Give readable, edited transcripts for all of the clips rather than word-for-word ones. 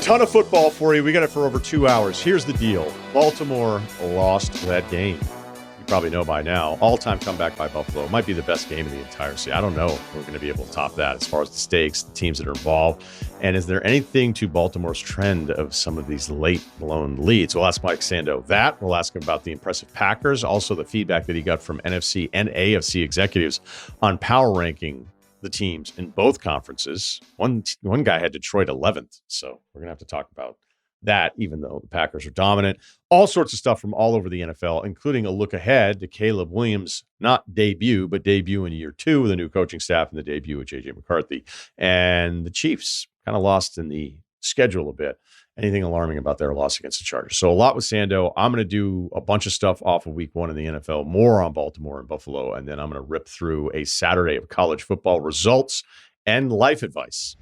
Ton of football for you. We got it for over 2 hours. Here's the deal. Baltimore lost that game. You probably know by now. All-time comeback by Buffalo. Might be the best game in the entire season. I don't know if we're going to be able to top that as far as the stakes, the teams that are involved. And is there anything to Baltimore's trend of some of these late-blown leads? We'll ask Mike Sando that. We'll ask him about the impressive Packers. Also, the feedback that he got from NFC and AFC executives on power ranking the teams in both conferences. One guy had Detroit 11th, so we're going to have to talk about that, even though the Packers are dominant. All sorts of stuff from all over the NFL, including a look ahead to Caleb Williams' not debut, but debut in year 2 with a new coaching staff and the debut of J.J. McCarthy. And the Chiefs kind of lost in the schedule a bit. Anything alarming about their loss against the Chargers? So a lot with Sando. I'm going to do a bunch of stuff off of week 1 in the NFL, more on Baltimore and Buffalo, and then I'm going to rip through a Saturday of college football results and life advice.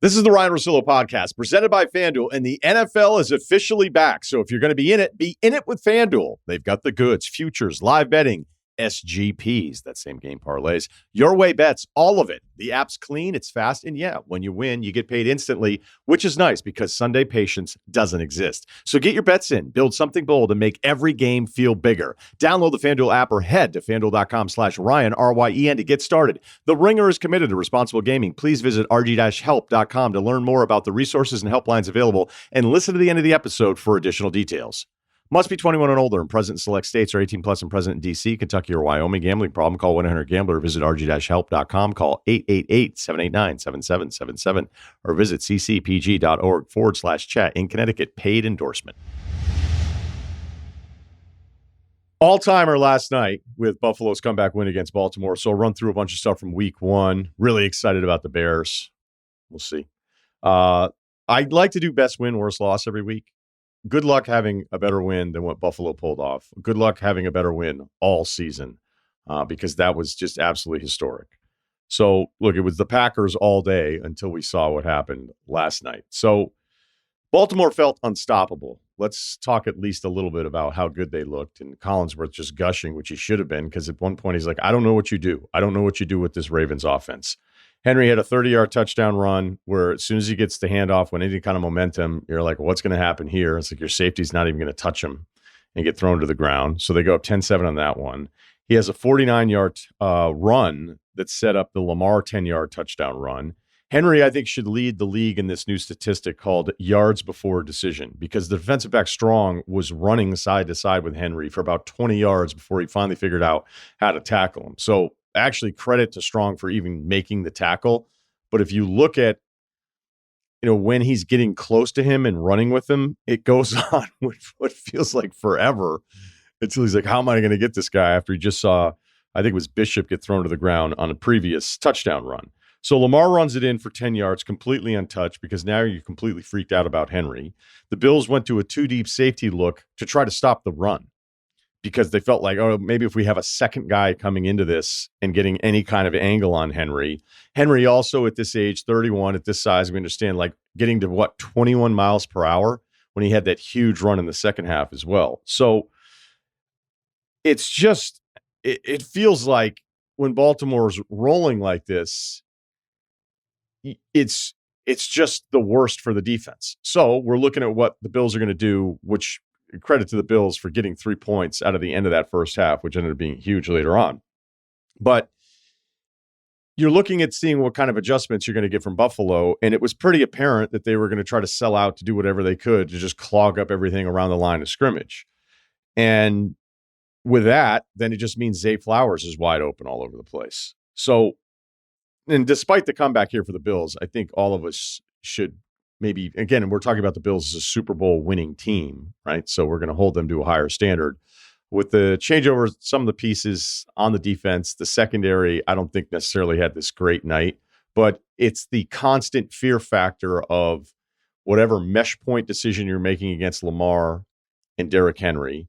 This is the Ryen Russillo podcast presented by FanDuel, and the NFL is officially back. So if you're going to be in it with FanDuel. They've got the goods, futures, live betting, SGPs, that same game parlays, your way bets, all of it. The app's clean, it's fast, and yeah, when you win, you get paid instantly, which is nice because Sunday patience doesn't exist. So get your bets in, build something bold, and make every game feel bigger. Download the FanDuel app or head to FanDuel.com/Ryen, R-Y-E-N, to get started. The Ringer is committed to responsible gaming. Please visit rg-help.com to learn more about the resources and helplines available, and listen to the end of the episode for additional details. Must be 21 and older and present in select states, or 18 plus and present in D.C., Kentucky, or Wyoming. Gambling problem? Call 1-800-GAMBLER or visit rg-help.com. Call 888-789-7777 or visit ccpg.org/chat in Connecticut. Paid endorsement. All-timer last night with Buffalo's comeback win against Baltimore. So I'll run through a bunch of stuff from week 1. Really excited about the Bears. We'll see. I'd like to do best win, worst loss every week. Good luck having a better win than what Buffalo pulled off. Good luck having a better win all season because that was just absolutely historic. So, look, it was the Packers all day until we saw what happened last night. So, Baltimore felt unstoppable. Let's talk at least a little bit about how good they looked. And Collinsworth just gushing, which he should have been, because at one point he's like, I don't know what you do. I don't know what you do with this Ravens offense. Henry had a 30-yard touchdown run where as soon as he gets the handoff, when any kind of momentum, you're like, well, what's going to happen here? It's like your safety's not even going to touch him and get thrown to the ground. So they go up 10-7 on that one. He has a 49-yard run that set up the Lamar 10-yard touchdown run. Henry, I think, should lead the league in this new statistic called yards before decision, because the defensive back Strong was running side to side with Henry for about 20 yards before he finally figured out how to tackle him. So actually credit to Strong for even making the tackle. But if you look at, when he's getting close to him and running with him, it goes on what feels like forever until he's like, how am I going to get this guy after he just saw, I think it was Bishop, get thrown to the ground on a previous touchdown run. So Lamar runs it in for 10 yards, completely untouched, because now you're completely freaked out about Henry. The Bills went to a 2-deep safety look to try to stop the run, because they felt like, oh, maybe if we have a second guy coming into this and getting any kind of angle on Henry. Henry also at this age, 31, at this size, we understand, like getting to 21 miles per hour when he had that huge run in the second half as well. So it's just, it feels like when Baltimore's rolling like this, it's just the worst for the defense. So we're looking at what the Bills are going to do, which credit to the Bills for getting 3 points out of the end of that first half, which ended up being huge later on. But you're looking at seeing what kind of adjustments you're going to get from Buffalo, and it was pretty apparent that they were going to try to sell out to do whatever they could to just clog up everything around the line of scrimmage. And with that, then it just means Zay Flowers is wide open all over the place. So, and despite the comeback here for the Bills, I think all of us should maybe, again, we're talking about the Bills as a Super Bowl winning team, right? So we're going to hold them to a higher standard. With the changeover, some of the pieces on the defense, the secondary, I don't think necessarily had this great night, but it's the constant fear factor of whatever mesh point decision you're making against Lamar and Derrick Henry,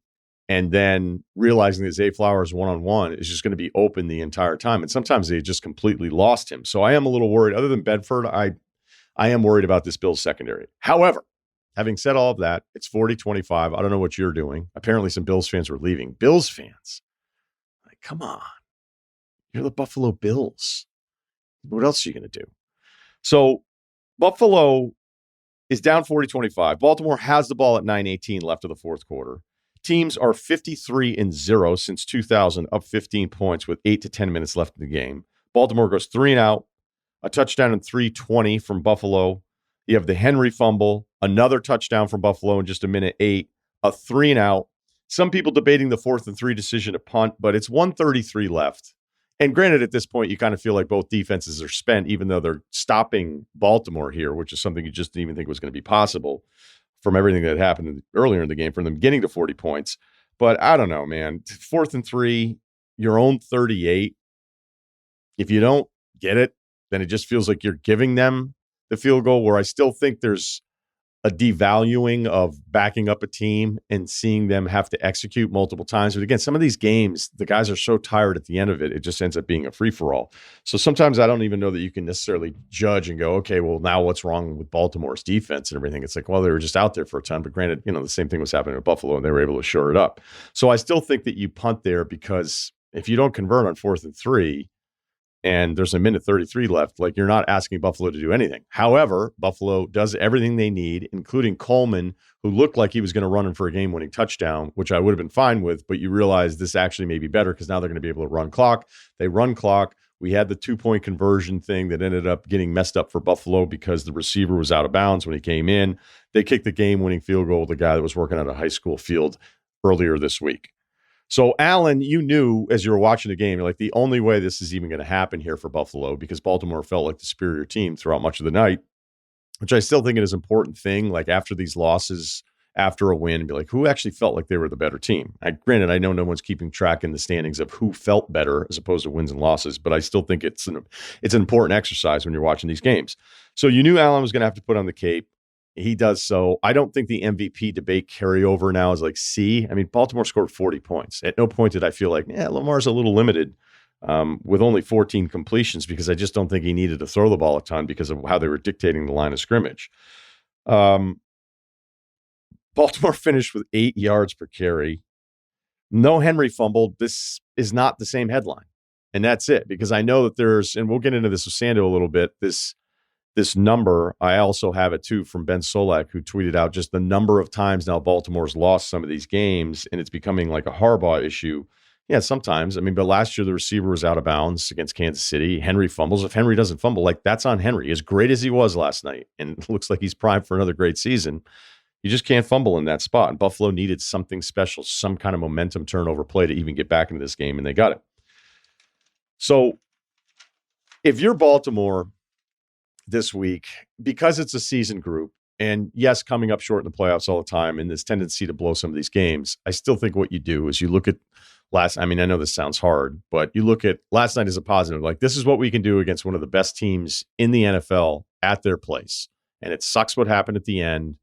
and then realizing that Zay Flowers one-on-one is just going to be open the entire time. And sometimes they just completely lost him. So I am a little worried. Other than Bedford, I am worried about this Bills secondary. However, having said all of that, it's 40-25. I don't know what you're doing. Apparently some Bills fans were leaving. Bills fans, like, come on. You're the Buffalo Bills. What else are you going to do? So Buffalo is down 40-25. Baltimore has the ball at 9:18 left of the fourth quarter. Teams are 53-0 since 2000, up 15 points with 8 to 10 minutes left in the game. Baltimore goes 3 and out, a touchdown in 3:20 from Buffalo. You have the Henry fumble, another touchdown from Buffalo in just a minute 8, a 3 and out. Some people debating the 4th and 3 decision to punt, but it's 1:33 left. And granted, at this point, you kind of feel like both defenses are spent, even though they're stopping Baltimore here, which is something you just didn't even think was going to be possible from everything that happened earlier in the game, from them getting to 40 points. But I don't know, man. 4th and 3, your own 38. If you don't get it, then it just feels like you're giving them the field goal, where I still think there's a devaluing of backing up a team and seeing them have to execute multiple times. But again, some of these games, the guys are so tired at the end of it, it just ends up being a free-for-all. So sometimes I don't even know that you can necessarily judge and go, okay, well, now what's wrong with Baltimore's defense and everything? It's like, well, they were just out there for a ton. But granted, the same thing was happening with Buffalo, and they were able to shore it up. So I still think that you punt there, because if you don't convert on 4th and 3, and there's a minute 33 left, like, you're not asking Buffalo to do anything. However, Buffalo does everything they need, including Coleman, who looked like he was going to run in for a game-winning touchdown, which I would have been fine with, but you realize this actually may be better because now they're going to be able to run clock. They run clock. We had the 2-point conversion thing that ended up getting messed up for Buffalo because the receiver was out of bounds when he came in. They kicked the game-winning field goal with the guy that was working on a high school field earlier this week. So, Alan, you knew as you were watching the game, you're like, the only way this is even going to happen here for Buffalo, because Baltimore felt like the superior team throughout much of the night, which I still think is an important thing. Like, after these losses, after a win, be like, who actually felt like they were the better team? Granted, I know no one's keeping track in the standings of who felt better as opposed to wins and losses, but I still think it's an important exercise when you're watching these games. So you knew Allen was going to have to put on the cape. He does so. I don't think the MVP debate carryover now is like C. I mean, Baltimore scored 40 points. At no point did I feel like, Lamar's a little limited with only 14 completions, because I just don't think he needed to throw the ball a ton because of how they were dictating the line of scrimmage. Baltimore finished with 8 yards per carry. No Henry fumbled. This is not the same headline. And that's it, because I know that there's, and we'll get into this with Sando a little bit, this number, I also have it too from Ben Solak, who tweeted out just the number of times now Baltimore's lost some of these games, and it's becoming like a Harbaugh issue. Yeah, sometimes. I mean, but last year the receiver was out of bounds against Kansas City. Henry fumbles. If Henry doesn't fumble, like, that's on Henry. As great as he was last night, and it looks like he's primed for another great season, you just can't fumble in that spot. And Buffalo needed something special, some kind of momentum turnover play to even get back into this game, and they got it. So if you're Baltimore this week, because it's a season group, and yes, coming up short in the playoffs all the time, and this tendency to blow some of these games, I still think what you do is you look at I know this sounds hard, but you look at last night as a positive. Like, this is what we can do against one of the best teams in the NFL at their place. And it sucks what happened at the end.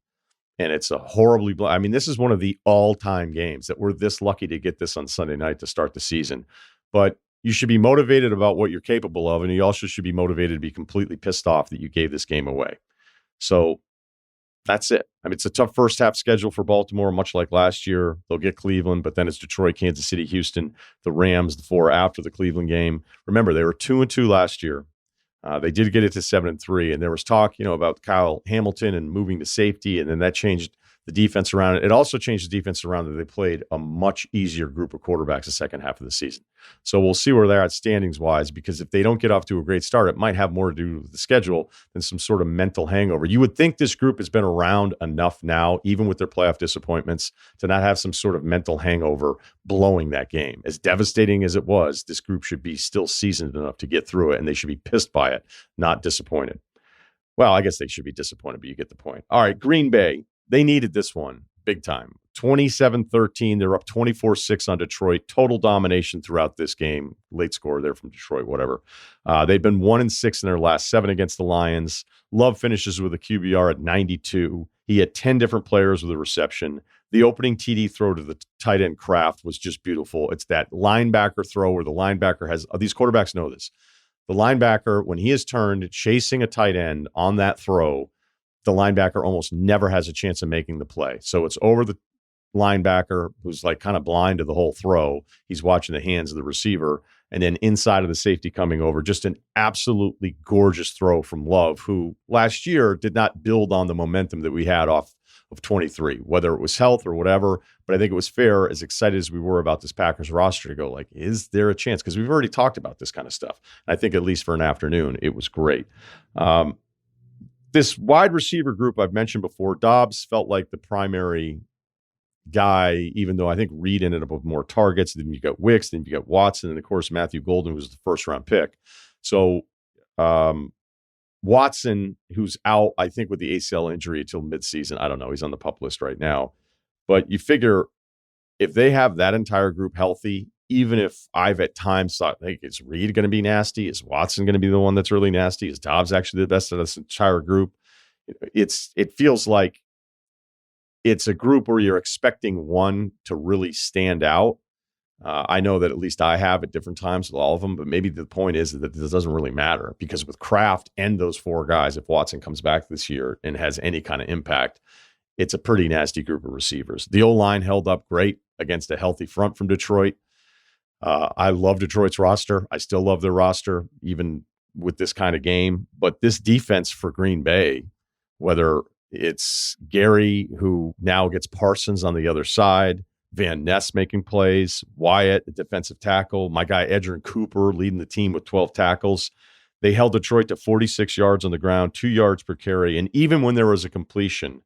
And it's a horribly, this is one of the all-time games that we're this lucky to get this on Sunday night to start the season. But you should be motivated about what you're capable of, and you also should be motivated to be completely pissed off that you gave this game away. So that's it. I mean, it's a tough first half schedule for Baltimore, much like last year. They'll get Cleveland, but then it's Detroit, Kansas City, Houston, the Rams, the 4 after the Cleveland game. Remember, they were 2-2 last year. They did get it to 7-3, and there was talk, about Kyle Hamilton and moving to safety, and then that changed the defense around it. It also changed the defense around it. They played a much easier group of quarterbacks the second half of the season. So we'll see where they're at standings-wise, because if they don't get off to a great start, it might have more to do with the schedule than some sort of mental hangover. You would think this group has been around enough now, even with their playoff disappointments, to not have some sort of mental hangover blowing that game. As devastating as it was, this group should be still seasoned enough to get through it, and they should be pissed by it, not disappointed. Well, I guess they should be disappointed, but you get the point. All right, Green Bay. They needed this one big time. 27-13. They're up 24-6 on Detroit. Total domination throughout this game. Late score there from Detroit, whatever. They've been 1-6 in their last 7 against the Lions. Love finishes with a QBR at 92. He had 10 different players with a reception. The opening TD throw to the tight end Kraft was just beautiful. It's that linebacker throw where the linebacker has, these quarterbacks know this. The linebacker, when he is turned chasing a tight end on that throw, the linebacker almost never has a chance of making the play. So it's over the linebacker, who's like kind of blind to the whole throw. He's watching the hands of the receiver, And then inside of the safety coming over, just an absolutely gorgeous throw from Love, who last year did not build on the momentum that we had off of 23, whether it was health or whatever. But I think it was fair, as excited as we were about this Packers roster, to go like, is there a chance? Because we've already talked about this kind of stuff. And I think at least for an afternoon, it was great. This wide receiver group I've mentioned before, Dobbs felt like the primary guy, even though I think Reed ended up with more targets. Then you got Wicks, then you got Watson, and of course Matthew Golden was the first round pick. So Watson, who's out, I think, with the ACL injury until midseason. I don't know. He's on the PUP list right now. But you figure if they have that entire group healthy, even if I've at times thought, like, is Reed going to be nasty? Is Watson going to be the one that's really nasty? Is Dobbs actually the best of this entire group? It feels like it's a group where you're expecting one to really stand out. I know that at least I have at different times with all of them, but maybe the point is that this doesn't really matter, because with Kraft and those four guys, if Watson comes back this year and has any kind of impact, it's a pretty nasty group of receivers. The O-line held up great against a healthy front from Detroit. I love Detroit's roster. I still love their roster, even with this kind of game. But this defense for Green Bay, whether it's Gary, who now gets Parsons on the other side, Van Ness making plays, Wyatt, the defensive tackle, my guy Edgerrin Cooper leading the team with 12 tackles. They held Detroit to 46 yards on the ground, 2 yards per carry. And even when there was a completion,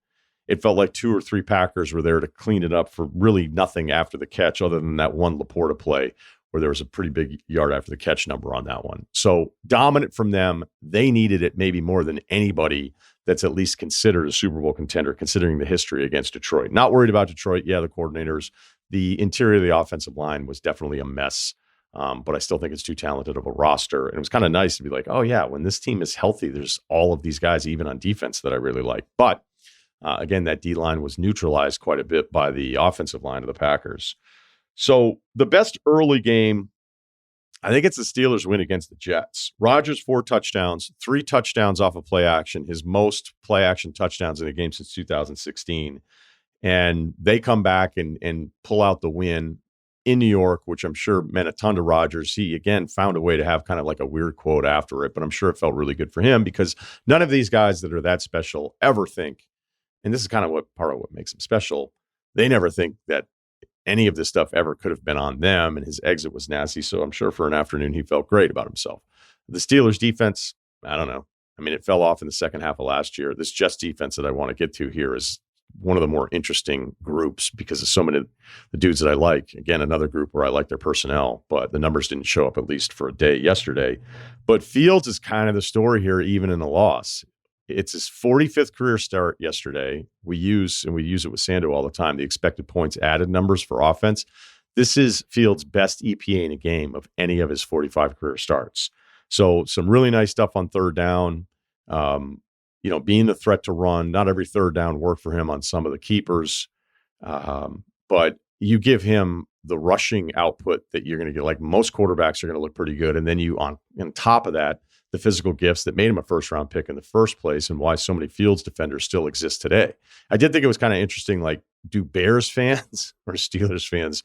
it felt like 2 or 3 Packers were there to clean it up for really nothing after the catch, other than that one Laporta play where there was a pretty big yard after the catch number on that one. So dominant from them. They needed it maybe more than anybody that's at least considered a Super Bowl contender, considering the history against Detroit. Not worried about Detroit. Yeah, the coordinators, the interior of the offensive line was definitely a mess. But I still think it's too talented of a roster. And it was kind of nice to be like, oh yeah, when this team is healthy, there's all of these guys, even on defense, that I really like. But again, that D-line was neutralized quite a bit by the offensive line of the Packers. So the best early game, I think it's the Steelers win against the Jets. Rodgers, 4 touchdowns, 3 touchdowns off of play action, his most play action touchdowns in a game since 2016. And they come back and pull out the win in New York, which I'm sure meant a ton to Rodgers. He, again, found a way to have kind of like a weird quote after it, but I'm sure it felt really good for him, because none of these guys that are that special ever think, and this is kind of part of what makes them special, they never think that any of this stuff ever could have been on them, and his exit was nasty. So I'm sure for an afternoon, he felt great about himself. The Steelers defense, I don't know. I mean, it fell off in the second half of last year. This Jets defense that I want to get to here is one of the more interesting groups because of so many of the dudes that I like. Again, another group where I like their personnel, but the numbers didn't show up, at least for a day yesterday. But Fields is kind of the story here, even in a loss. It's his 45th career start yesterday. We use it with Sando all the time, the expected points added numbers for offense. This is Fields' best EPA in a game of any of his 45 career starts. So some really nice stuff on third down. Being the threat to run. Not every third down worked for him on some of the keepers. But you give him the rushing output that you're going to get. Like most quarterbacks are going to look pretty good. And then you on top of that, the physical gifts that made him a first-round pick in the first place, and why so many Fields defenders still exist today. I did think it was kind of interesting, like, do Bears fans or Steelers fans,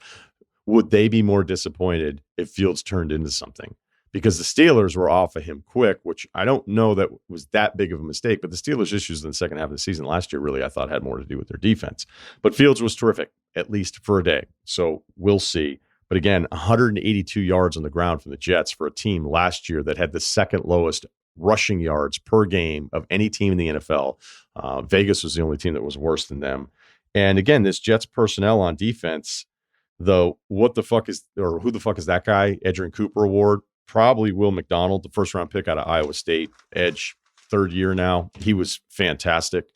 would they be more disappointed if Fields turned into something? Because the Steelers were off of him quick, which I don't know that was that big of a mistake, but the Steelers' issues in the second half of the season last year really, I thought, had more to do with their defense. But Fields was terrific, at least for a day. So we'll see. But again, 182 yards on the ground from the Jets for a team last year that had the second lowest rushing yards per game of any team in the NFL. Vegas was the only team that was worse than them. And again, this Jets personnel on defense, though, who the fuck is that guy? Edgerrin Cooper Award. Probably Will McDonald, the first-round pick out of Iowa State, edge, third year now. He was fantastic,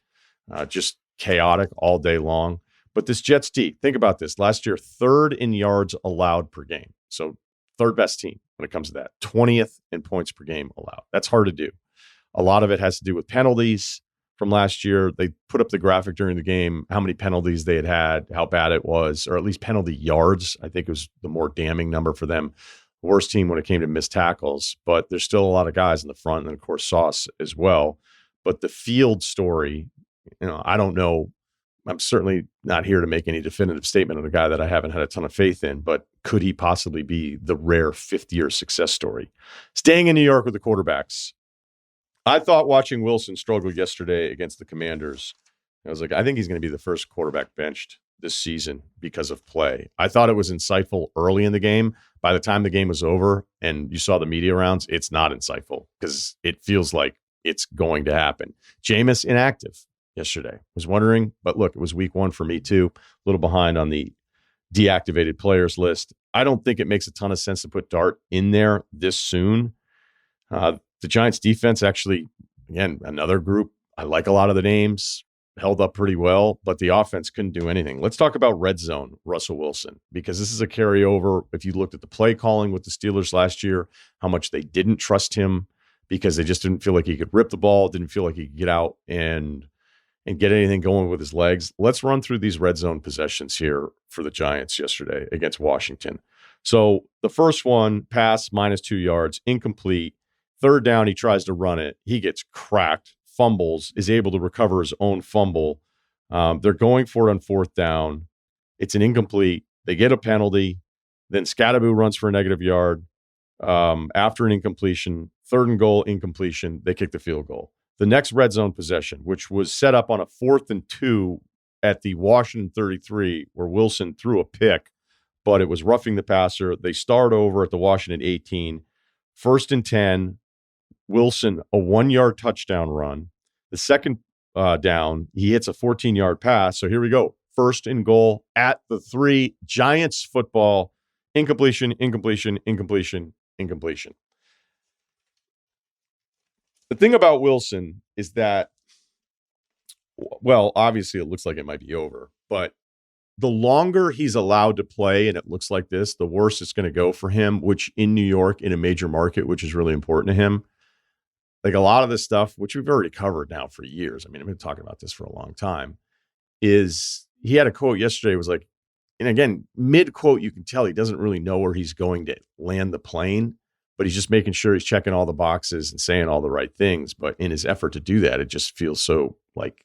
just chaotic all day long. But this Jets D, think about this. Last year, 3rd in yards allowed per game. So 3rd best team when it comes to that. 20th in points per game allowed. That's hard to do. A lot of it has to do with penalties from last year. They put up the graphic during the game, how many penalties they had, how bad it was, or at least penalty yards. I think it was the more damning number for them. Worst team when it came to missed tackles, but there's still a lot of guys in the front, and of course Sauce as well. But the Field story, I don't know I'm certainly not here to make any definitive statement on a guy that I haven't had a ton of faith in, but could he possibly be the rare fifth-year success story? Staying in New York with the quarterbacks, I thought watching Wilson struggle yesterday against the Commanders, I was like, I think he's going to be the first quarterback benched this season because of play. I thought it was insightful early in the game. By the time the game was over and you saw the media rounds, it's not insightful because it feels like it's going to happen. Jameis inactive yesterday. Was wondering, but look, it was week 1 for me too. A little behind on the deactivated players list. I don't think it makes a ton of sense to put Dart in there this soon. The Giants defense actually, again, another group. I like a lot of the names, held up pretty well, but the offense couldn't do anything. Let's talk about red zone, Russell Wilson, because this is a carryover. If you looked at the play calling with the Steelers last year, how much they didn't trust him because they just didn't feel like he could rip the ball, didn't feel like he could get out and get anything going with his legs. Let's run through these red zone possessions here for the Giants yesterday against Washington. So the first one, pass -2 yards, incomplete. Third down, he tries to run it. He gets cracked, fumbles, is able to recover his own fumble. They're going for it on fourth down. It's an incomplete. They get a penalty. Then Scatterbo runs for a negative yard. After an incompletion, 3rd and goal, incompletion. They kick the field goal. The next red zone possession, which was set up on a 4th and 2 at the Washington 33, where Wilson threw a pick, but it was roughing the passer. They start over at the Washington 18. 1st and 10. Wilson, a 1-yard touchdown run. The second down, he hits a 14-yard pass. So here we go. 1st and goal at the 3. Giants football. Incompletion, incompletion, incompletion, incompletion. The thing about Wilson is that, well, obviously it looks like it might be over, but the longer he's allowed to play and it looks like this, the worse it's going to go for him, which in New York, in a major market, which is really important to him. Like a lot of this stuff, which we've already covered now for years. I mean, I've been talking about this for a long time, is he had a quote yesterday, was like, and again, mid-quote, you can tell he doesn't really know where he's going to land the plane, but he's just making sure he's checking all the boxes and saying all the right things. But in his effort to do that, it just feels so like,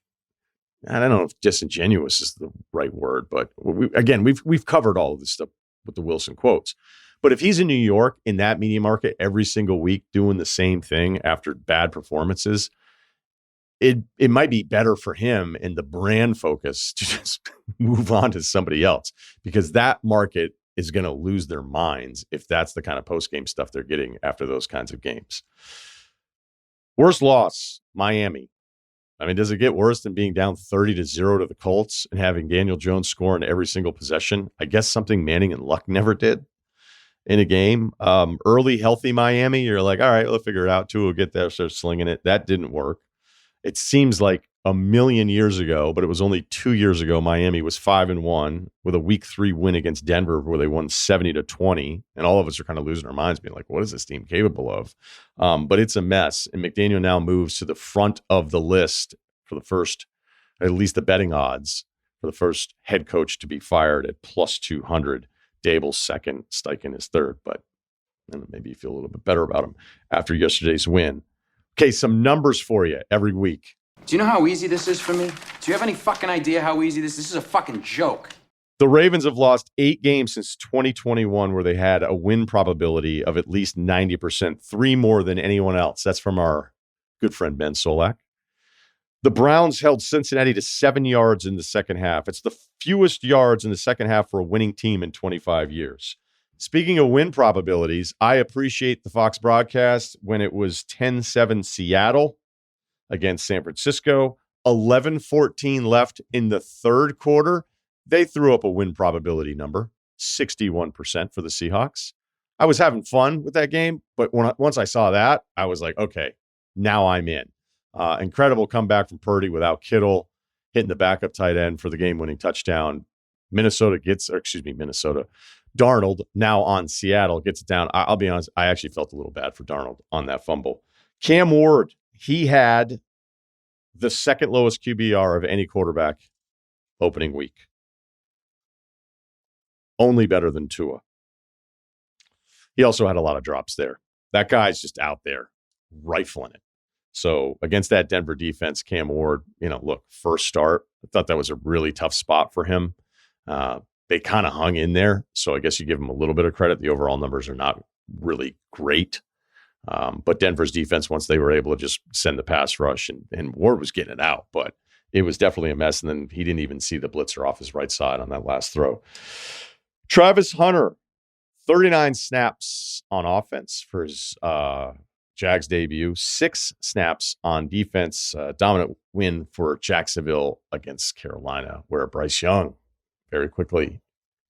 I don't know if disingenuous is the right word, but we've covered all of this stuff with the Wilson quotes. But if he's in New York in that media market every single week doing the same thing after bad performances, it might be better for him and the brand focus to just move on to somebody else, because that market is going to lose their minds if that's the kind of post-game stuff they're getting after those kinds of games. Worst loss, Miami. I mean, does it get worse than being down 30-0 to the Colts and having Daniel Jones score in every single possession? I guess something Manning and Luck never did in a game. Early, healthy Miami, you're like, all right, we'll figure it out. Tua will get there, start slinging it. That didn't work. It seems like a million years ago, but it was only 2 years ago. Miami was 5-1 with a week 3 win against Denver where they won 70-20. And all of us are kind of losing our minds being like, what is this team capable of? But it's a mess. And McDaniel now moves to the front of the list for the first, at least the betting odds, for the first head coach to be fired at +200. Dable's second, Steichen is third, but maybe you feel a little bit better about him after yesterday's win. Okay, some numbers for you every week. Do you know how easy this is for me? Do you have any fucking idea how easy this is? This is a fucking joke. The Ravens have lost 8 games since 2021 where they had a win probability of at least 90%, 3 more than anyone else. That's from our good friend Ben Solak. The Browns held Cincinnati to 7 yards in the second half. It's the fewest yards in the second half for a winning team in 25 years. Speaking of win probabilities, I appreciate the Fox broadcast when it was 10-7 Seattle against San Francisco, 11-14 left in the third quarter. They threw up a win probability number, 61% for the Seahawks. I was having fun with that game, but once I saw that, I was like, okay, now I'm in. Incredible comeback from Purdy without Kittle, hitting the backup tight end for the game-winning touchdown. Darnold, now on Seattle, gets it down. I'll be honest, I actually felt a little bad for Darnold on that fumble. Cam Ward, he had the second lowest QBR of any quarterback opening week. Only better than Tua. He also had a lot of drops there. That guy's just out there rifling it. So against that Denver defense, Cam Ward, look, first start, I thought that was a really tough spot for him. They kind of hung in there, so I guess you give him a little bit of credit. The overall numbers are not really great. But Denver's defense, once they were able to just send the pass rush, and Ward was getting it out, but it was definitely a mess. And then he didn't even see the blitzer off his right side on that last throw. Travis Hunter, 39 snaps on offense for his Jags debut, 6 snaps on defense. Dominant win for Jacksonville against Carolina, where Bryce Young very quickly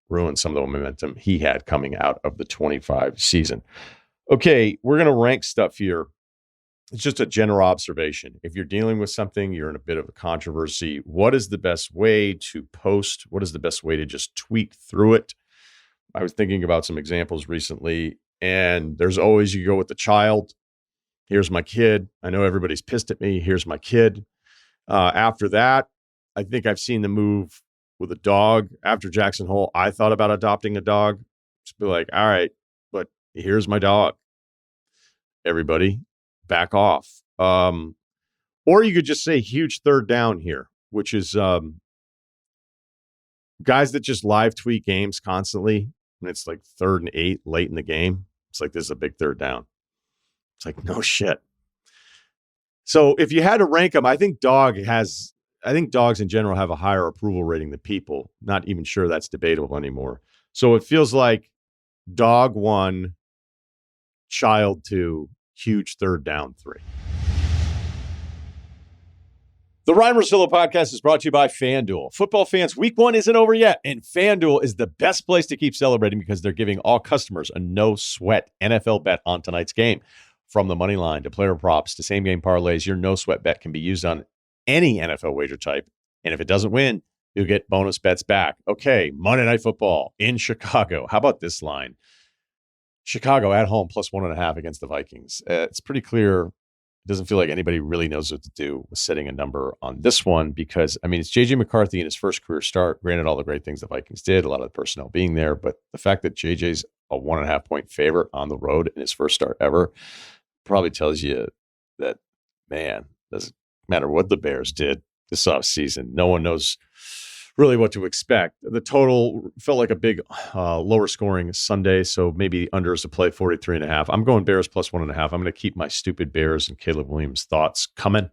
ruined some of the momentum he had coming out of the 25 season. Okay, we're going to rank stuff here. It's just a general observation. If you're dealing with something, you're in a bit of a controversy, what is the best way to post? What is the best way to just tweet through it? I was thinking about some examples recently, and there's always, you go with the child. Here's my kid. I know everybody's pissed at me. Here's my kid. After that, I think I've seen the move with a dog. After Jackson Hole, I thought about adopting a dog. Just be like, all right, but here's my dog. Everybody, back off. Or you could just say huge third down here, which is guys that just live tweet games constantly. And it's like 3rd and 8 late in the game. It's like, this is a big third down. It's like, no shit. So if you had to rank them, I think dogs in general have a higher approval rating than people. Not even sure that's debatable anymore. So it feels like dog 1, child 2, huge third down 3. The Ryen Russillo podcast is brought to you by FanDuel. Football fans, week 1 isn't over yet, and FanDuel is the best place to keep celebrating because they're giving all customers a no-sweat NFL bet on tonight's game. From the money line to player props to same-game parlays, your no-sweat bet can be used on any NFL wager type, and if it doesn't win, you'll get bonus bets back. Okay, Monday Night Football in Chicago. How about this line? Chicago at home plus 1.5 against the Vikings. It's pretty clear. It doesn't feel like anybody really knows what to do with setting a number on this one because, I mean, it's J.J. McCarthy in his first career start. Granted, all the great things the Vikings did, a lot of the personnel being there, but the fact that J.J.'s a 1.5 point favorite on the road in his first start ever probably tells you that, man, doesn't matter what the Bears did this offseason. No one knows really what to expect. The total felt like a big lower scoring Sunday, so maybe under is a play 43.5. I'm going Bears plus 1.5. I'm going to keep my stupid Bears and Caleb Williams thoughts coming.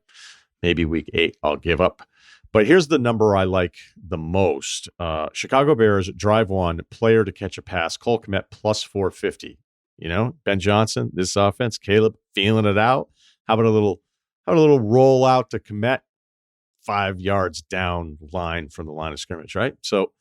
Maybe week 8 I'll give up. But here's the number I like the most. Chicago Bears, drive 1, player to catch a pass, Cole Kmet plus 450. You know, Ben Johnson, this offense, Caleb feeling it out. How about a little roll out to Kmet? 5 yards down line from the line of scrimmage, right? So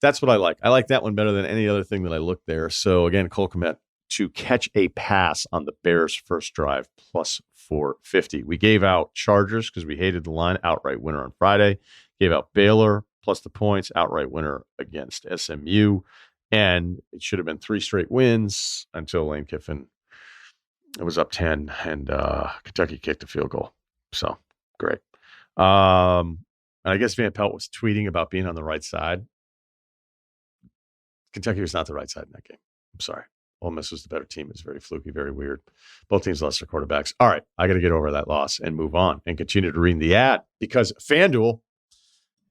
that's what I like. I like that one better than any other thing that I looked there. So again, Cole Kmet to catch a pass on the Bears' first drive plus 450. We gave out Chargers because we hated the line, outright winner on Friday. Gave out Baylor plus the points, outright winner against SMU. And it should have been 3 straight wins until Lane Kiffin, it was up 10 and Kentucky kicked a field goal. So great. And I guess Van Pelt was tweeting about being on the right side. Kentucky was not the right side in that game. I'm sorry. Ole Miss was the better team. It's very fluky, very weird. Both teams lost their quarterbacks. All right, I got to get over that loss and move on and continue to read the ad because FanDuel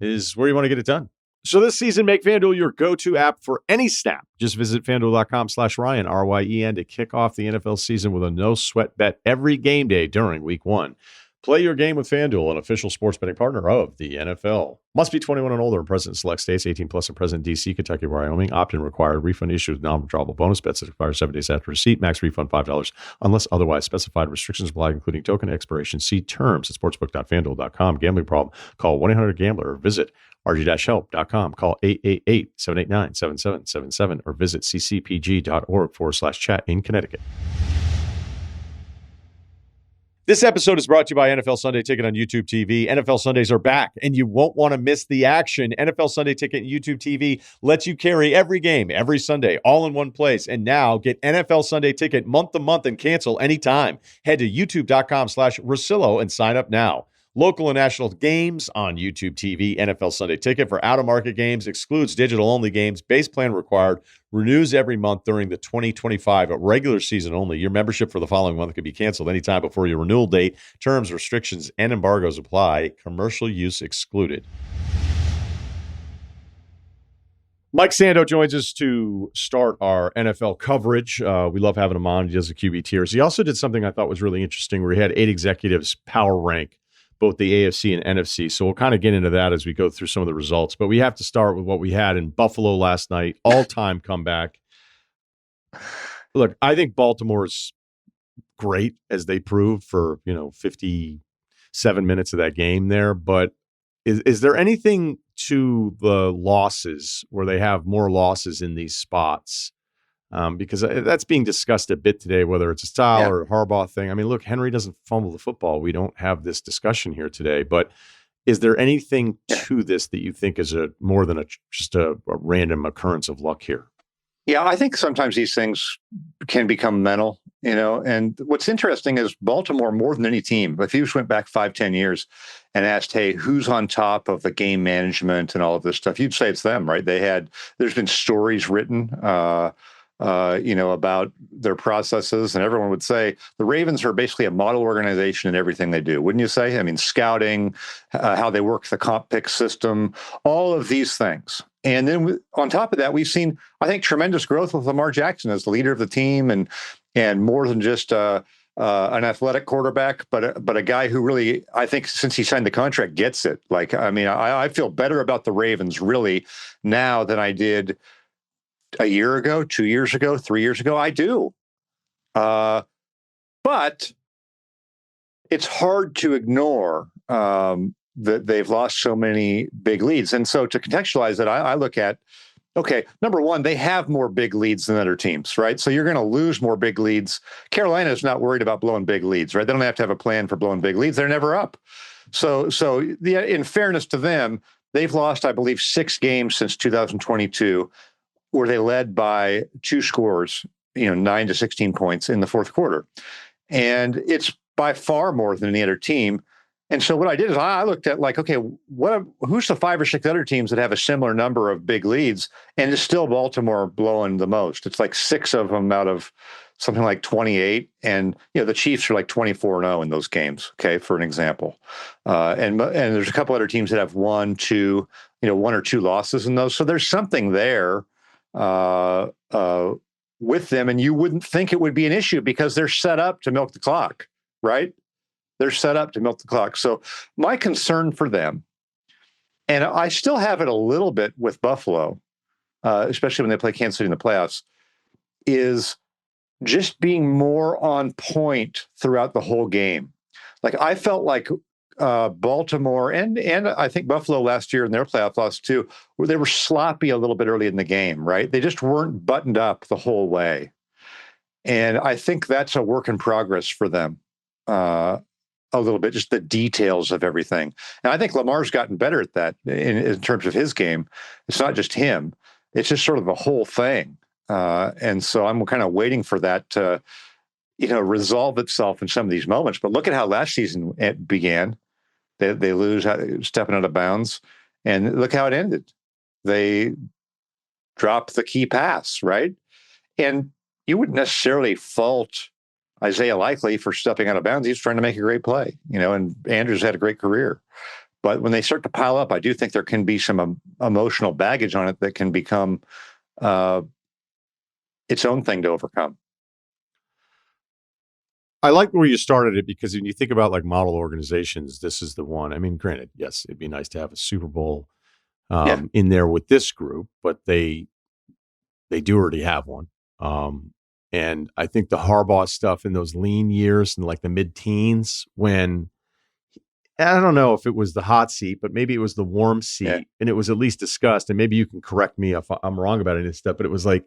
is where you want to get it done. So this season, make FanDuel your go-to app for any snap. Just visit FanDuel.com/Ryen, R-Y-E-N, to kick off the NFL season with a no-sweat bet every game day during week 1. Play your game with FanDuel, an official sports betting partner of the NFL. Must be 21 and older and present in select states, 18 plus and present in D.C., Kentucky, Wyoming. Opt-in required. Refund issued. Non-withdrawable bonus bets that expire 7 days after receipt. Max refund $5 unless otherwise specified. Restrictions apply, including token expiration. See terms at sportsbook.fanduel.com. Gambling problem? Call 1-800-GAMBLER or visit rg-help.com. Call 888-789-7777 or visit ccpg.org/chat in Connecticut. This episode is brought to you by NFL Sunday Ticket on YouTube TV. NFL Sundays are back, and you won't want to miss the action. NFL Sunday Ticket on YouTube TV lets you carry every game, every Sunday, all in one place. And now get NFL Sunday Ticket month to month and cancel anytime. Head to youtube.com/Russillo and sign up now. Local and national games on YouTube TV, NFL Sunday Ticket for out-of-market games, excludes digital-only games, base plan required, renews every month during the 2025 regular season only. Your membership for the following month can be canceled anytime before your renewal date. Terms, restrictions, and embargoes apply. Commercial use excluded. Mike Sando joins us to start our NFL coverage. We love having him on. He does the QB tiers. He also did something I thought was really interesting where he had 8 executives power rank both the AFC and NFC. So we'll kind of get into that as we go through some of the results. But we have to start with what we had in Buffalo last night. All-time comeback. Look, I think Baltimore's great, as they proved for, 57 minutes of that game there. But is there anything to the losses where they have more losses in these spots? Because that's being discussed a bit today, whether it's a style or a Harbaugh thing. I mean, look, Henry doesn't fumble the football. We don't have this discussion here today. But is there anything to this that you think is more than just a random occurrence of luck here? Yeah, I think sometimes these things can become mental, and what's interesting is Baltimore, more than any team, if you just went back 5-10 years and asked, hey, who's on top of the game management and all of this stuff, you'd say it's them, right? There's been stories written, about their processes, and everyone would say the Ravens are basically a model organization in everything they do, wouldn't you say? I mean, scouting, how they work the comp pick system, all of these things. And then on top of that, we've seen, I think, tremendous growth with Lamar Jackson as the leader of the team, and more than just an athletic quarterback, but a guy who really, I think, since he signed the contract, gets it. Like, I mean, I feel better about the Ravens really now than I did a year ago, 2 years ago, 3 years ago. I do. But it's hard to ignore that they've lost so many big leads. And so to contextualize it, I look at, okay, number one, they have more big leads than other teams, right? So you're going to lose more big leads. Carolina is not worried about blowing big leads, right? They don't have to have a plan for blowing big leads. They're never up. So in fairness to them, they've lost, I believe, 6 games since 2022 where they led by 2 scores, 9 to 16 points in the fourth quarter. And it's by far more than any other team. And so what I did is I looked at, like, okay, who's the 5 or 6 other teams that have a similar number of big leads, and it's still Baltimore blowing the most. It's like 6 of them out of something like 28, and the Chiefs are like 24-0 in those games. Okay, for an example, and there's a couple other teams that have 1 or 2 losses in those. So there's something there with them, and you wouldn't think it would be an issue because they're set up to milk the clock, right? They're set up to milk the clock. So my concern for them, and I still have it a little bit with Buffalo, especially when they play Kansas City in the playoffs, is just being more on point throughout the whole game. Like, I felt like Baltimore and I think Buffalo last year in their playoff loss too, where they were sloppy a little bit early in the game, right? They just weren't buttoned up the whole way. And I think that's a work in progress for them. A little bit, just the details of everything. And I think Lamar's gotten better at that in terms of his game. It's not just him. It's just sort of the whole thing. And so I'm kind of waiting for that to, resolve itself in some of these moments. But look at how last season it began. They lose, stepping out of bounds. And look how it ended. They dropped the key pass, right? And you wouldn't necessarily fault Isaiah Likely for stepping out of bounds. He's trying to make a great play, and Andrews had a great career. But when they start to pile up, I do think there can be some emotional baggage on it that can become its own thing to overcome. I like where you started it, because when you think about like model organizations, this is the one. I mean, granted, yes, it'd be nice to have a Super Bowl in there with this group, but they do already have one. And I think the Harbaugh stuff in those lean years in like the mid-teens, when I don't know if it was the hot seat, but maybe it was the warm seat, and it was at least discussed. And maybe you can correct me if I'm wrong about any of this stuff, but it was like,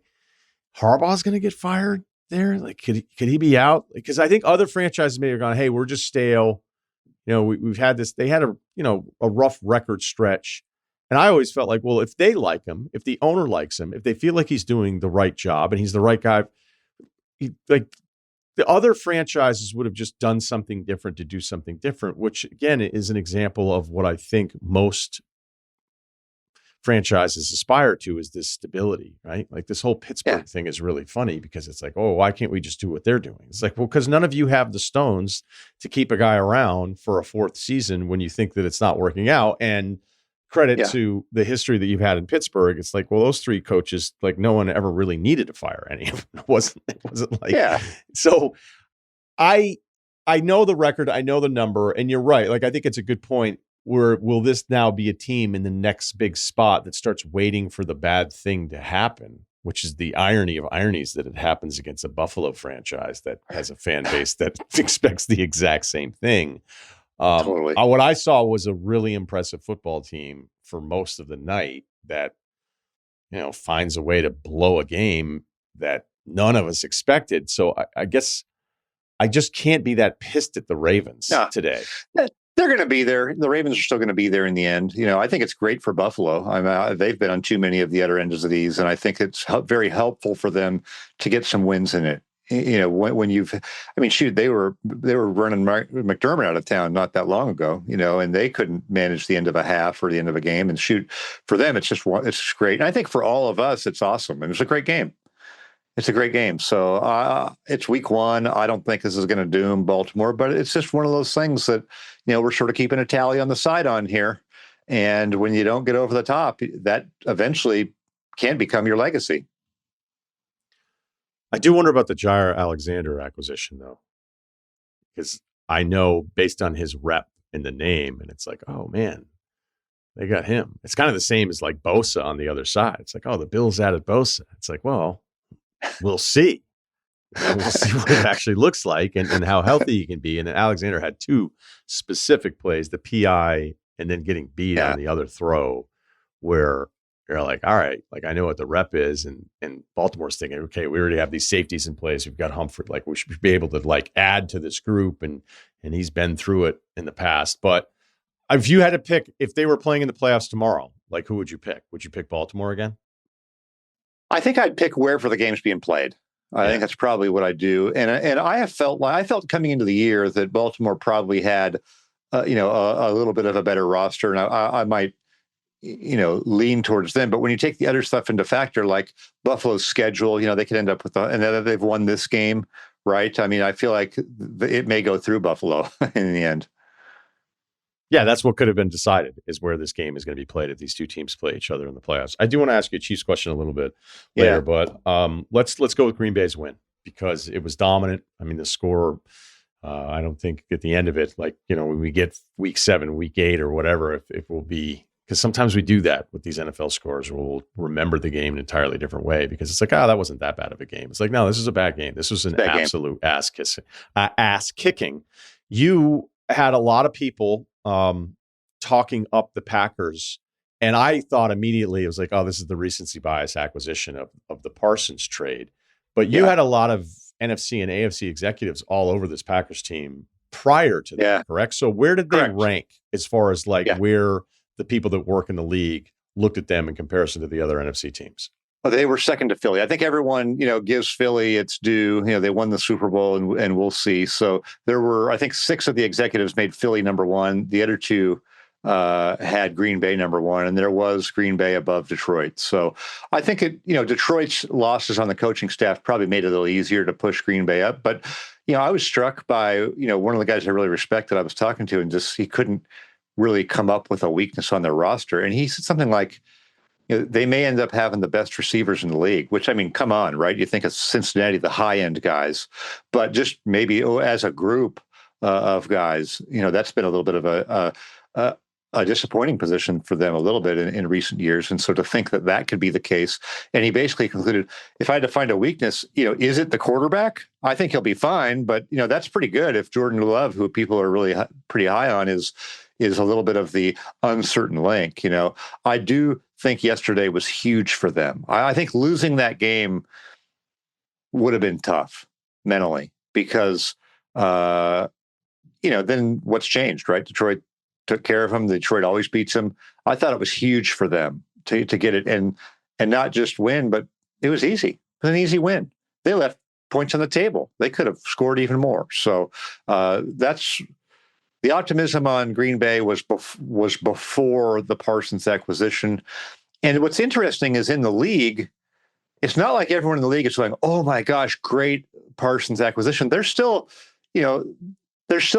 Harbaugh's going to get fired there. Like, could he be out? Because I think other franchises may have gone, hey, we're just stale. We've had this. They had a rough record stretch. And I always felt like, well, if they like him, if the owner likes him, if they feel like he's doing the right job and he's the right guy, the other franchises would have just done something different to do something different, which again is an example of what I think most franchises aspire to, is this stability, right? Like this whole Pittsburgh thing is really funny because it's like, oh, why can't we just do what they're doing? It's like, well, because none of you have the stones to keep a guy around for a fourth season when you think that it's not working out. And credit to the history that you've had in Pittsburgh. It's like, well, those three coaches, like no one ever really needed to fire any of them. It wasn't like, so I know the record, I know the number, and you're right. Like, I think it's a good point. Where will this now be a team in the next big spot that starts waiting for the bad thing to happen, which is the irony of ironies that it happens against a Buffalo franchise that has a fan base that expects the exact same thing. Totally. What I saw was a really impressive football team for most of the night that, finds a way to blow a game that none of us expected. So I guess I just can't be that pissed at the Ravens today. They're going to be there. The Ravens are still going to be there in the end. I think it's great for Buffalo. They've been on too many of the other ends of these, and I think it's very helpful for them to get some wins in it. They were running McDermott out of town not that long ago, and they couldn't manage the end of a half or the end of a game. And for them, it's just great. And I think for all of us, it's awesome. And it's a great game. It's a great game. So it's week one. I don't think this is going to doom Baltimore, but it's just one of those things that, we're sort of keeping a tally on the side on here. And when you don't get over the top, that eventually can become your legacy. I do wonder about the Jair Alexander acquisition, though, because I know based on his rep in the name, and it's like, oh, man, they got him. It's kind of the same as like Bosa on the other side. It's like, oh, the Bills added Bosa. It's like, well, we'll see. We'll see what it actually looks like and how healthy he can be. And Alexander had two specific plays, the PI and then getting beat on the other throw, where you're like, all right, like I know what the rep is. And Baltimore's thinking, okay, we already have these safeties in place. We've got Humphrey. Like we should be able to like add to this group. And he's been through it in the past. But if you had to pick, if they were playing in the playoffs tomorrow, like who would you pick? Would you pick Baltimore again? I think I'd pick wherever the game's being played. I think that's probably what I do. And I felt coming into the year that Baltimore probably had, a little bit of a better roster, and I might, lean towards them. But when you take the other stuff into factor, like Buffalo's schedule, they could end up with, and then they've won this game, right? I mean, I feel like it may go through Buffalo in the end. Yeah, that's what could have been decided, is where this game is going to be played if these two teams play each other in the playoffs. I do want to ask you a Chiefs question a little bit later, but let's go with Green Bay's win, because it was dominant. I mean, the score, I don't think at the end of it, like, when we get week 7, week 8 or whatever, if it will be, because sometimes we do that with these NFL scores, we'll remember the game in an entirely different way, because it's like, that wasn't that bad of a game. It's like, no, this is a bad game. This was an absolute ass kicking. You had a lot of people talking up the Packers, and I thought immediately it was like, oh, this is the recency bias acquisition of the Parsons trade. But you had a lot of NFC and AFC executives all over this Packers team prior to that, correct? So where did they rank as far as where the people that work in the league looked at them in comparison to the other NFC teams? Well, they were second to Philly. I think everyone, gives Philly its due. They won the Super Bowl, and we'll see. So there were, I think, 6 of the executives made Philly number 1. The other 2 had Green Bay number 1, and there was Green Bay above Detroit. So I think Detroit's losses on the coaching staff probably made it a little easier to push Green Bay up. But, I was struck by, one of the guys I really respected I was talking to, and just he couldn't really come up with a weakness on their roster. And he said something like, they may end up having the best receivers in the league, which, I mean, come on, right? You think of Cincinnati, the high-end guys, but just maybe as a group of guys, that's been a little bit of a disappointing position for them a little bit in recent years. And so to think that could be the case. And he basically concluded, if I had to find a weakness, is it the quarterback? I think he'll be fine, but, that's pretty good if Jordan Love, who people are really pretty high on, is a little bit of the uncertain link. I do think yesterday was huge for them. I think losing that game would have been tough mentally, because, then what's changed, right? Detroit took care of him. Detroit always beats him. I thought it was huge for them to get it and not just win, but it was easy. It was an easy win. They left points on the table. They could have scored even more. So that's the optimism on Green Bay was before the Parsons acquisition. And what's interesting is in the league, it's not like everyone in the league is going, oh my gosh, great Parsons acquisition. There's still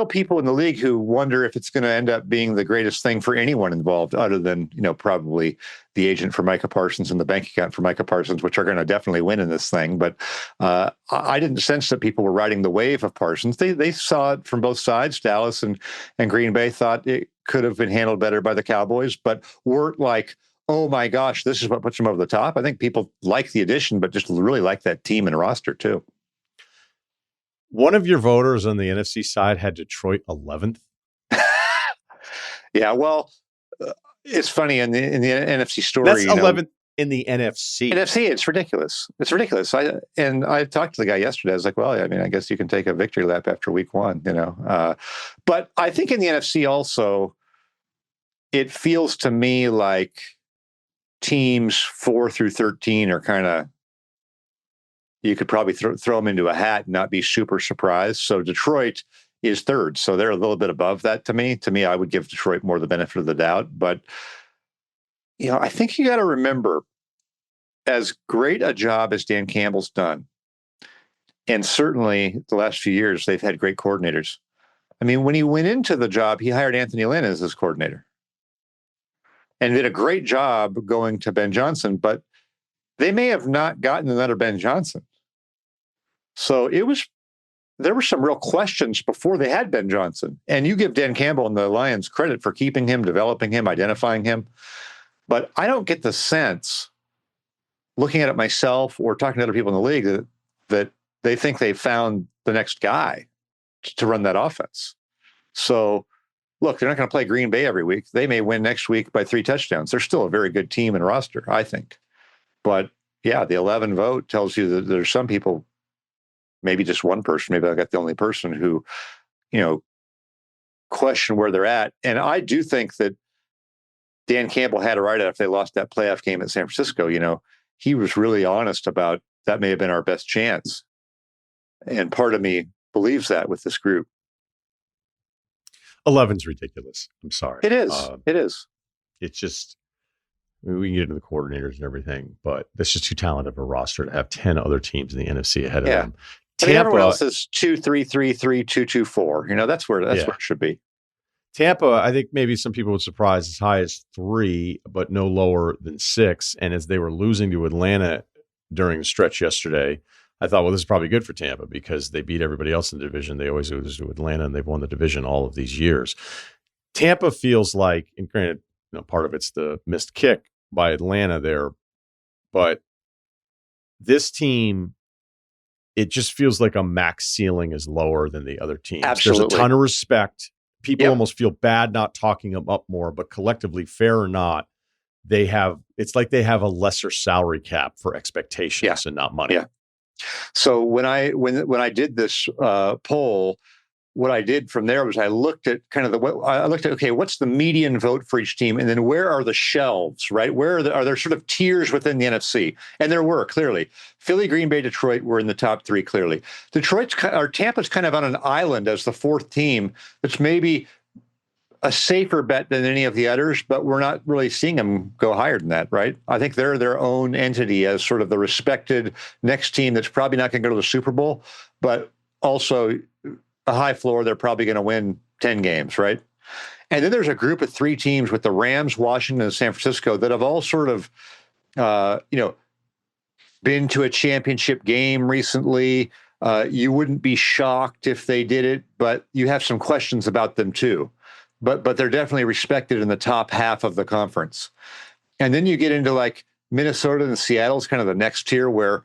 people in the league who wonder if it's going to end up being the greatest thing for anyone involved, other than, probably the agent for Micah Parsons and the bank account for Micah Parsons, which are going to definitely win in this thing. But I didn't sense that people were riding the wave of Parsons. They saw it from both sides. Dallas and Green Bay thought it could have been handled better by the Cowboys, but weren't like, oh my gosh, this is what puts them over the top. I think people like the addition, but just really like that team and roster too. One of your voters on the NFC side had Detroit 11th. Yeah, well, it's funny in the NFC story. That's 11th in the NFC. NFC, it's ridiculous. It's ridiculous. I talked to the guy yesterday. I was like, well, I mean, I guess you can take a victory lap after week one, But I think in the NFC also, it feels to me like teams 4 through 13 are kind of, you could probably throw them into a hat and not be super surprised. So Detroit is third. So they're a little bit above that to me. To me, I would give Detroit more the benefit of the doubt. But, I think you got to remember, as great a job as Dan Campbell's done, and certainly the last few years, they've had great coordinators. I mean, when he went into the job, he hired Anthony Lynn as his coordinator and did a great job going to Ben Johnson, but they may have not gotten another Ben Johnson. So there were some real questions before they had Ben Johnson. And you give Dan Campbell and the Lions credit for keeping him, developing him, identifying him. But I don't get the sense, looking at it myself or talking to other people in the league, that they think they found the next guy to run that offense. So, look, they're not going to play Green Bay every week. They may win next week by 3 touchdowns. They're still a very good team and roster, I think. But, yeah, the 11 vote tells you that there's some people, maybe just one person, maybe I got the only person who, question where they're at. And I do think that Dan Campbell had a right if they lost that playoff game at San Francisco. He was really honest about that may have been our best chance. And part of me believes that with this group. 11's ridiculous. I'm sorry. It is. It is. It's just, we can get into the coordinators and everything, but that's just too talented of a roster to have 10 other teams in the NFC ahead of them. Tampa, everyone else is 2-3-3-3, 2-2-4. That's where it should be. Tampa, I think maybe some people would surprise as high as 3, but no lower than 6. And as they were losing to Atlanta during the stretch yesterday, I thought, well, this is probably good for Tampa because they beat everybody else in the division. They always lose to Atlanta, and they've won the division all of these years. Tampa feels like, and granted, part of it's the missed kick by Atlanta there, but this team, it just feels like a max ceiling is lower than the other teams. Absolutely. There's a ton of respect. People almost feel bad not talking them up more, but collectively, fair or not, it's like they have a lesser salary cap for expectations and not money. Yeah. So when I did this poll, what I did from there was I looked at okay, what's the median vote for each team, and then where are the shelves, right? Where are there sort of tiers within the NFC? And there were clearly Philly, Green Bay, Detroit were in the top 3 clearly. Tampa's kind of on an island as the 4th team. It's maybe a safer bet than any of the others, but we're not really seeing them go higher than that, right? I think they're their own entity as sort of the respected next team that's probably not going to go to the Super Bowl, but also a high floor. They're probably going to win 10 games, right? And then there's a group of 3 teams with the Rams, Washington, and San Francisco that have all sort of, been to a championship game recently. You wouldn't be shocked if they did it, but you have some questions about them too. But they're definitely respected in the top half of the conference. And then you get into like Minnesota and Seattle is kind of the next tier where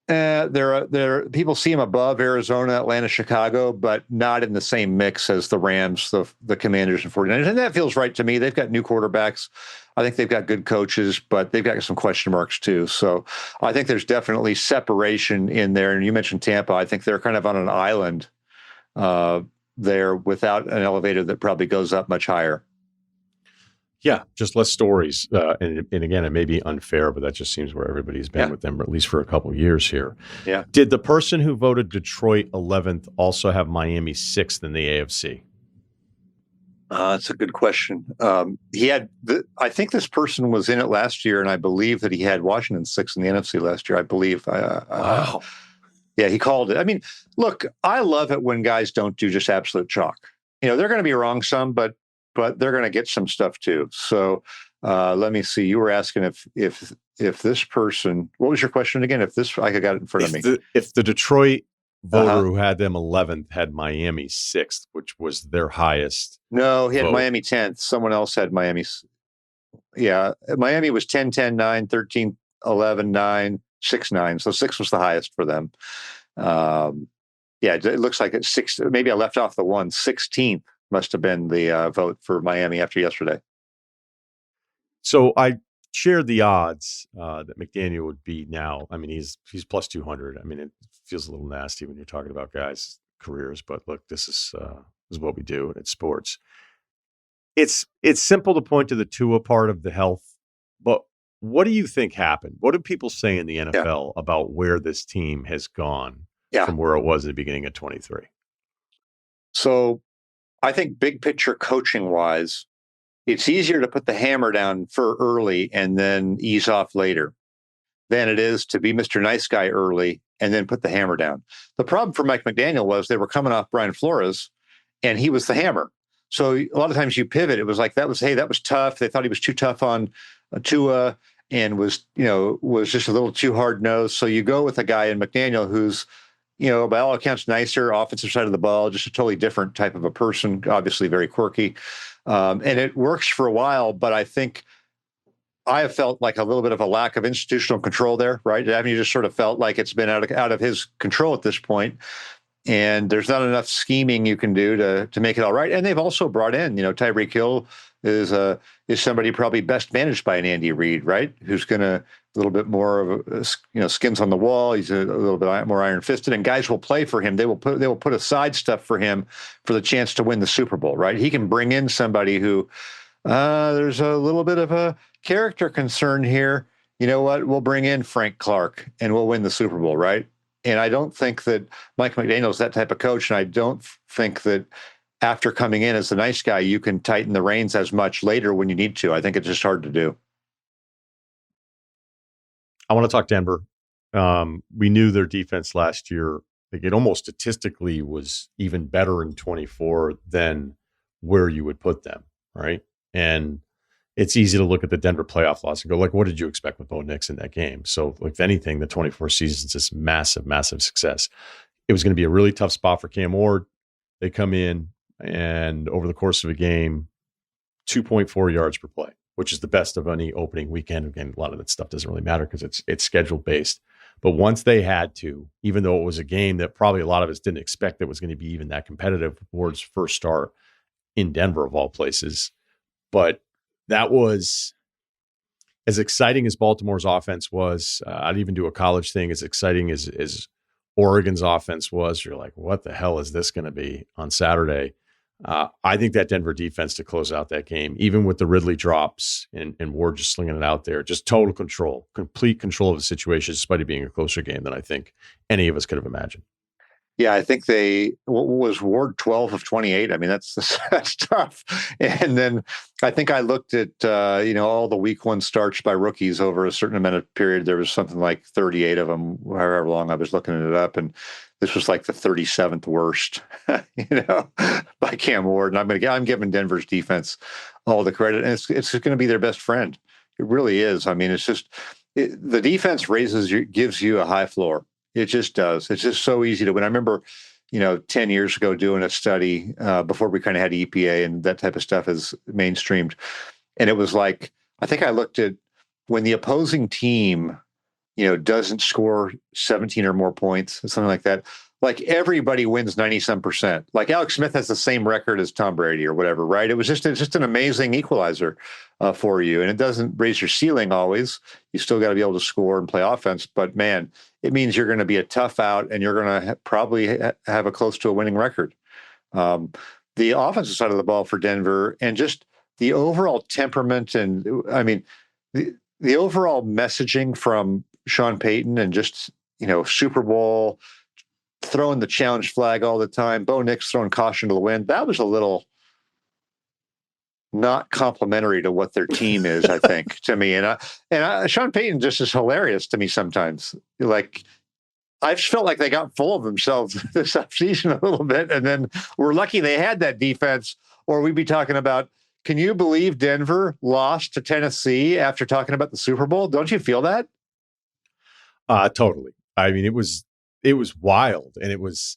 they're people see them above Arizona, Atlanta, Chicago, but not in the same mix as the Rams, the Commanders, and 49ers. And that feels right to me. They've got new quarterbacks. I think they've got good coaches, but they've got some question marks too. So I think there's definitely separation in there. And you mentioned Tampa. I think they're kind of on an island there without an elevator that probably goes up much higher. Yeah, just less stories. And again, it may be unfair, but that just seems where everybody's been with them, at least for a couple of years here. Yeah. Did the person who voted Detroit 11th also have Miami 6th in the AFC? That's a good question. I think this person was in it last year, and I believe that he had Washington 6th in the NFC last year. I believe. Wow. Yeah, he called it. I mean, look, I love it when guys don't do just absolute chalk. They're going to be wrong some, but they're going to get some stuff too. So let me see. You were asking if this person. What was your question again? I got it in front of me. If the Detroit voter who had them 11th had Miami 6th, which was their highest. No, he had vote. Miami 10th. Someone else had Miami. Yeah, Miami was 10, 10, 9, 13, 11, 9, 6, 9. So 6 was the highest for them. Yeah, it looks like it's 6. Maybe I left off the one. 16th must have been the vote for Miami after yesterday. So I shared the odds that McDaniel would be now. I mean, he's plus 200. I mean, it feels a little nasty when you're talking about guys' careers, but look, this is what we do, and it's sports. It's simple to point to the Tua part of the health, but what do you think happened? What do people say in the NFL about where this team has gone from where it was at the beginning of 23? So I think big picture coaching wise, it's easier to put the hammer down for early and then ease off later than it is to be Mr. Nice Guy early and then put the hammer down. The problem for Mike McDaniel was they were coming off Brian Flores and he was the hammer. So a lot of times you pivot. It was like, that was tough. They thought he was too tough on Tua and was just a little too hard nosed. So you go with a guy in McDaniel who's, by all accounts, nicer, offensive side of the ball, just a totally different type of a person, obviously very quirky. And it works for a while, but I think I have felt like a little bit of a lack of institutional control there, right? Haven't you just sort of felt like it's been out of his control at this point? And there's not enough scheming you can do to make it all right. And they've also brought in, Tyreek Hill is somebody probably best managed by an Andy Reid, right? Who's going to a little bit more of skins on the wall. He's a little bit more iron fisted, and guys will play for him. They will put aside stuff for him for the chance to win the Super Bowl, right? He can bring in somebody who there's a little bit of a character concern here. You know what? We'll bring in Frank Clark and we'll win the Super Bowl, right? And I don't think that Mike McDaniel is that type of coach. And I don't think that after coming in as the nice guy, you can tighten the reins as much later when you need to. I think it's just hard to do. I want to talk Denver. We knew their defense last year, like it almost statistically was even better in 24 than where you would put them, right? And it's easy to look at the Denver playoff loss and go, like, what did you expect with Bo Nix in that game? So, like, if anything, the 24 season's this massive, massive success. It was going to be a really tough spot for Cam Ward. They come in and over the course of a game, 2.4 yards per play, which is the best of any opening weekend. Again, a lot of that stuff doesn't really matter because it's schedule based. But once they had to, even though it was a game that probably a lot of us didn't expect that was going to be even that competitive, Ward's first start in Denver of all places. But that was as exciting as Baltimore's offense was. I'd even do a college thing as exciting as Oregon's offense was. You're like, what the hell is this going to be on Saturday? I think that Denver defense to close out that game, even with the Ridley drops and Ward just slinging it out there, just total control, complete control of the situation, despite it being a closer game than I think any of us could have imagined. Yeah, I think was Ward 12 of 28. I mean, that's tough. And then I think I looked at, all the week one starts by rookies over a certain amount of period. There was something like 38 of them, however long I was looking it up. And this was like the 37th worst, by Cam Ward. And I'm giving Denver's defense all the credit. And it's going to be their best friend. It really is. I mean, it's just the defense gives you a high floor. It just does. It's just so easy to win. I remember, 10 years ago doing a study before we kind of had EPA and that type of stuff is mainstreamed. And it was like, I think I looked at when the opposing team, doesn't score 17 or more points, something like that. Like everybody wins 90-some%. Like Alex Smith has the same record as Tom Brady or whatever, right? It was just an amazing equalizer for you. And it doesn't raise your ceiling always. You still got to be able to score and play offense. But man, it means you're going to be a tough out and you're going to probably have a close to a winning record. The offensive side of the ball for Denver and just the overall temperament and I mean the overall messaging from Sean Payton and just Super Bowl throwing the challenge flag all the time, Bo Nix throwing caution to the wind, that was a little not complimentary to what their team is, I think, to me. And Sean Payton just is hilarious to me sometimes. Like, I just felt like they got full of themselves this offseason a little bit. And then we're lucky they had that defense, or we'd be talking about, can you believe Denver lost to Tennessee after talking about the Super Bowl? Don't you feel that? Totally. I mean, it was wild. And it was,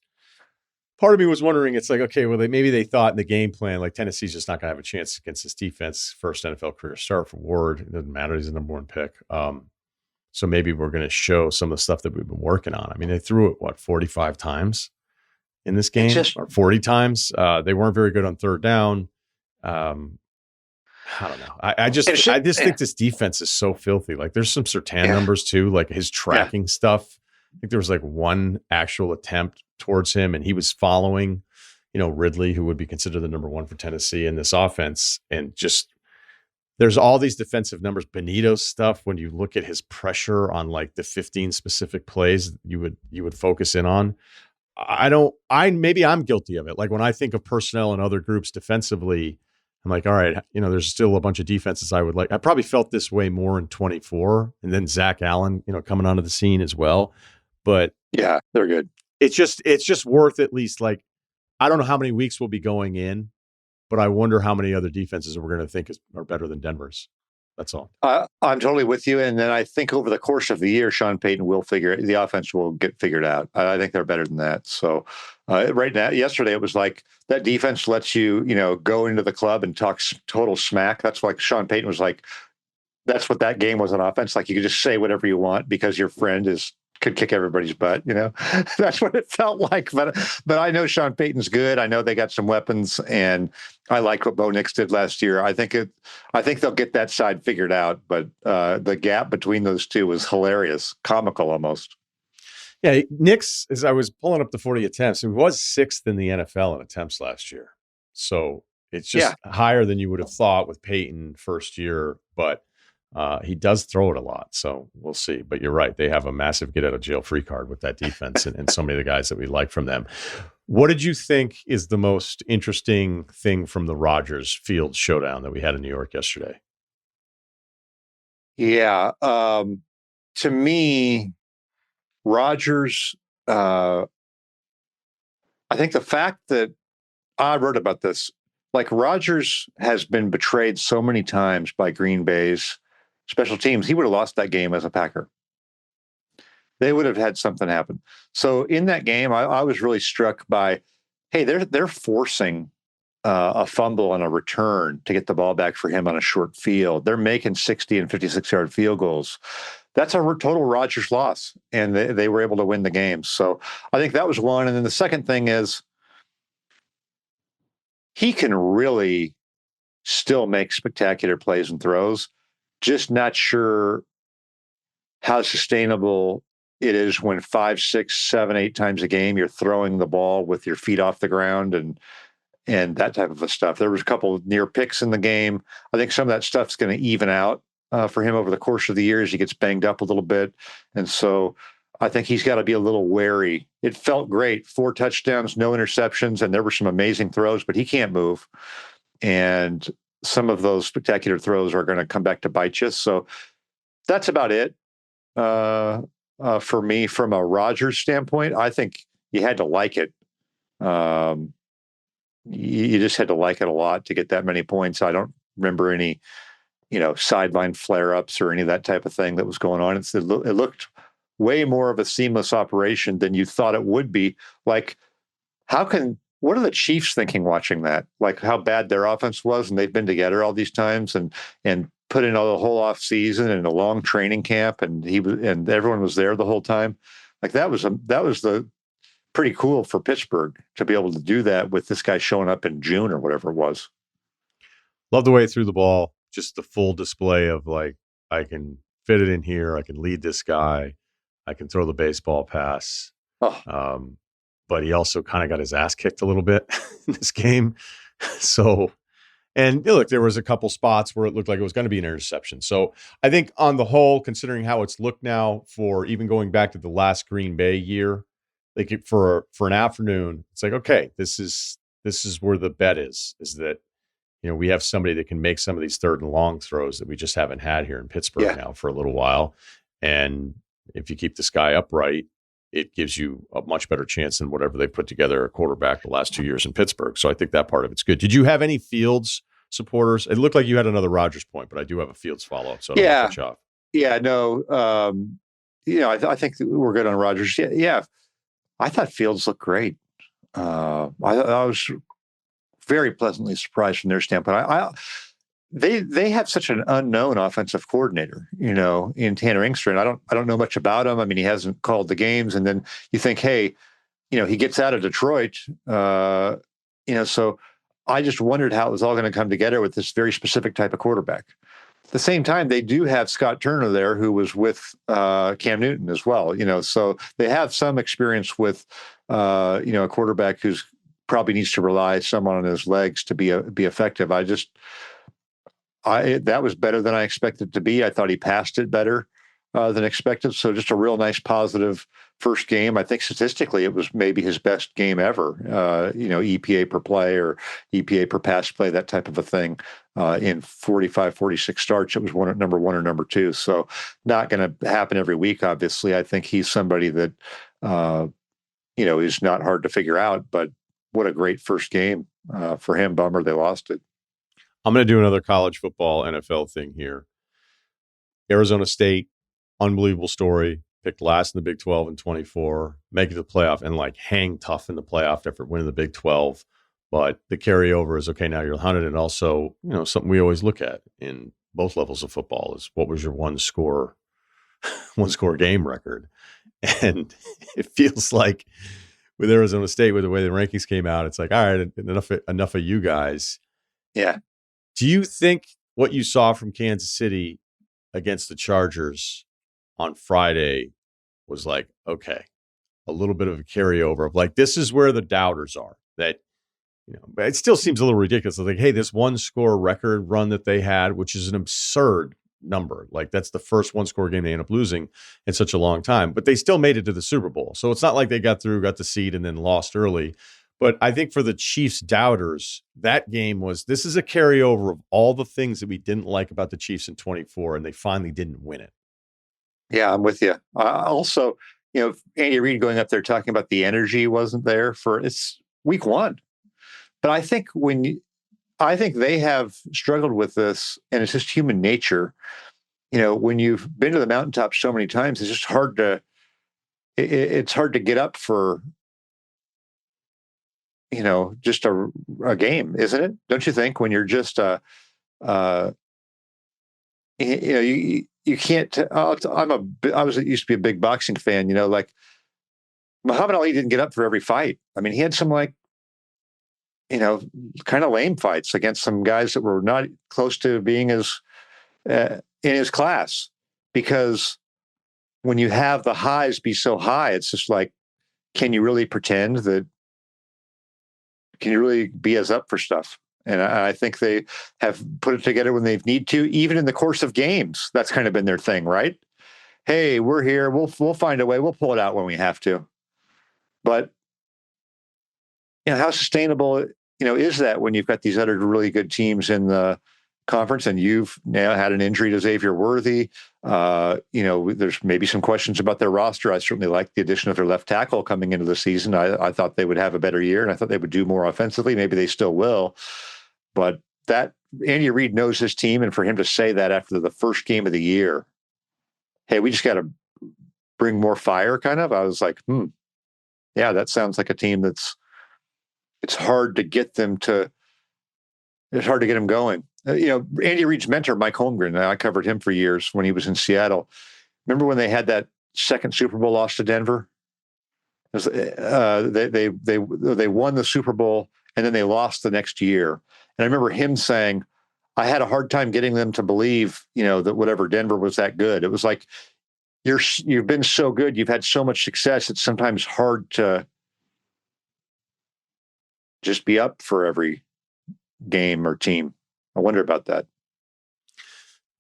part of me was wondering, it's like, okay, well, maybe they thought in the game plan, like Tennessee's just not going to have a chance against this defense. First NFL career start for Ward. It doesn't matter. He's the number one pick. So maybe we're going to show some of the stuff that we've been working on. I mean, they threw it, 45 times in this game, or 40 times. They weren't very good on third down. I don't know. I just think this defense is so filthy. Like, there's some Surtain numbers too, like his tracking stuff. I think there was like one actual attempt towards him, and he was following, Ridley, who would be considered the number one for Tennessee in this offense. And just, there's all these defensive numbers. Benito's stuff, when you look at his pressure on like the 15 specific plays you would focus in on. Maybe I'm guilty of it. Like, when I think of personnel and other groups defensively, I'm like, all right, there's still a bunch of defenses I would like. I probably felt this way more in 24, and then Zach Allen, coming onto the scene as well. But yeah, they're good. It's just worth at least, like, I don't know how many weeks we'll be going in, but I wonder how many other defenses we're going to think are better than Denver's. That's all. I'm totally with you. And then I think over the course of the year, Sean Payton will the offense will get figured out. I think they're better than that. So right now, yesterday, it was like that defense lets you, go into the club and talk total smack. That's like Sean Payton was like, that's what that game was on offense. Like, you could just say whatever you want because your friend could kick everybody's butt, That's what it felt like. But I know Sean Payton's good. I know they got some weapons, and I like what Bo Nix did last year. I think they'll get that side figured out. But the gap between those two was hilarious, comical almost. Yeah, Nix, as I was pulling up the 40 attempts, he was sixth in the NFL in attempts last year. So it's just higher than you would have thought with Payton first year, but he does throw it a lot, so we'll see. But you're right. They have a massive get-out-of-jail-free card with that defense and so many of the guys that we like from them. What did you think is the most interesting thing from the Rodgers-Fields showdown that we had in New York yesterday? Yeah. To me, Rodgers, I think the fact that I wrote about this, like, Rodgers has been betrayed so many times by Green Bay's special teams. He would have lost that game as a Packer. They would have had something happen. So in that game, I was really struck by, hey, they're forcing a fumble and a return to get the ball back for him on a short field. They're making 60 and 56-yard field goals. That's a total Rodgers loss, and they were able to win the game. So I think that was one. And then the second thing is, he can really still make spectacular plays and throws. Just not sure how sustainable it is when 5, 6, 7, 8 times a game you're throwing the ball with your feet off the ground and that type of a stuff. There was a couple of near picks in the game. I think some of that stuff's going to even out for him over the course of the year as he gets banged up a little bit. And so I think he's got to be a little wary. It felt great. 4 touchdowns, no interceptions, and there were some amazing throws, but he can't move. And some of those spectacular throws are going to come back to bite you. So that's about it for me from a Rodgers standpoint. I think you had to like it. You just had to like it a lot to get that many points. I don't remember any, sideline flare-ups or any of that type of thing that was going on. It looked way more of a seamless operation than you thought it would be. Like, what are the Chiefs thinking watching that? Like, how bad their offense was, and they've been together all these times and put in a whole off season and a long training camp, and everyone was there the whole time. Like, that was the pretty cool for Pittsburgh to be able to do that with this guy showing up in June or whatever it was. Love the way he threw the ball, just the full display of, like, I can fit it in here, I can lead this guy, I can throw the baseball pass. But he also kind of got his ass kicked a little bit in this game. So And look, there was a couple spots where it looked like it was going to be an interception. So I think on the whole, considering how it's looked now for even going back to the last Green Bay year, like for an afternoon, it's like, okay, this is where the bet is that, we have somebody that can make some of these third and long throws that we just haven't had here in Pittsburgh now for a little while. And if you keep this guy upright, it gives you a much better chance than whatever they put together a quarterback the last 2 years in Pittsburgh. So I think that part of it's good. Did you have any Fields supporters? It looked like you had another Rodgers point, but I do have a Fields follow-up, so I don't want to cut you off. Yeah, no. I think we're good on Rodgers. Yeah. I thought Fields looked great. I was very pleasantly surprised from their standpoint. They have such an unknown offensive coordinator, in Tanner Inkster. And I don't know much about him. I mean, he hasn't called the games. And then you think, hey, he gets out of Detroit, so I just wondered how it was all going to come together with this very specific type of quarterback. At the same time, they do have Scott Turner there, who was with Cam Newton as well, so they have some experience with, a quarterback who's probably needs to rely somewhat on his legs to be effective. That was better than I expected it to be. I thought he passed it better than expected. So just a real nice positive first game. I think statistically it was maybe his best game ever, EPA per play or EPA per pass play, that type of a thing. In 45, 46 starts, it was number one or number two. So not going to happen every week, obviously. I think he's somebody that, is not hard to figure out, but what a great first game for him. Bummer they lost it. I'm going to do another college football NFL thing here. Arizona State, unbelievable story. Picked last in the Big 12 in 24, make it to the playoff and hang tough in the playoff after winning the Big 12. But the carryover is, okay, now you're 100. And also, something we always look at in both levels of football is what was your one score game record. And it feels like with Arizona State, with the way the rankings came out, it's like, all right, enough of you guys. Yeah. Do you think what you saw from Kansas City against the Chargers on Friday was like, okay, a little bit of a carryover of this is where the doubters are, that, it still seems a little ridiculous. It's like, hey, this one score record run that they had, which is an absurd number. That's the first one score game they end up losing in such a long time, but they still made it to the Super Bowl. So it's not like they got the seed and then lost early. But I think for the Chiefs doubters, that game this is a carryover of all the things that we didn't like about the Chiefs in 24, and they finally didn't win it. Yeah, I'm with you. Also, Andy Reid going up there talking about the energy wasn't there it's week one. But I think they have struggled with this, and it's just human nature. When you've been to the mountaintop so many times, it's just hard to get up for, just a game, isn't it? Don't you think, when you're just you can't. I used to be a big boxing fan. Muhammad Ali didn't get up for every fight. I mean, he had some kind of lame fights against some guys that were not close to being in his class, because when you have the highs be so high, it's just like, can you really pretend that? Can you really be as up for stuff? And I think they have put it together when they've need to, even in the course of games. That's kind of been their thing, right? Hey, we're here. We'll find a way. We'll pull it out when we have to. But how sustainable is that when you've got these other really good teams in the conference, and you've now had an injury to Xavier Worthy? There's maybe some questions about their roster. I certainly like the addition of their left tackle coming into the season. I thought they would have a better year, and I thought they would do more offensively. Maybe they still will. But that Andy Reid knows his team, and for him to say that after the first game of the year, hey, we just got to bring more fire, kind of. I was like, yeah, that sounds like a team it's hard to get them going. Andy Reid's mentor, Mike Holmgren, I covered him for years when he was in Seattle. Remember when they had that second Super Bowl loss to Denver? They won the Super Bowl, and then they lost the next year. And I remember him saying, I had a hard time getting them to believe, that whatever Denver was that good. It was like, you've been so good, you've had so much success, it's sometimes hard to just be up for every game or team. I wonder about that.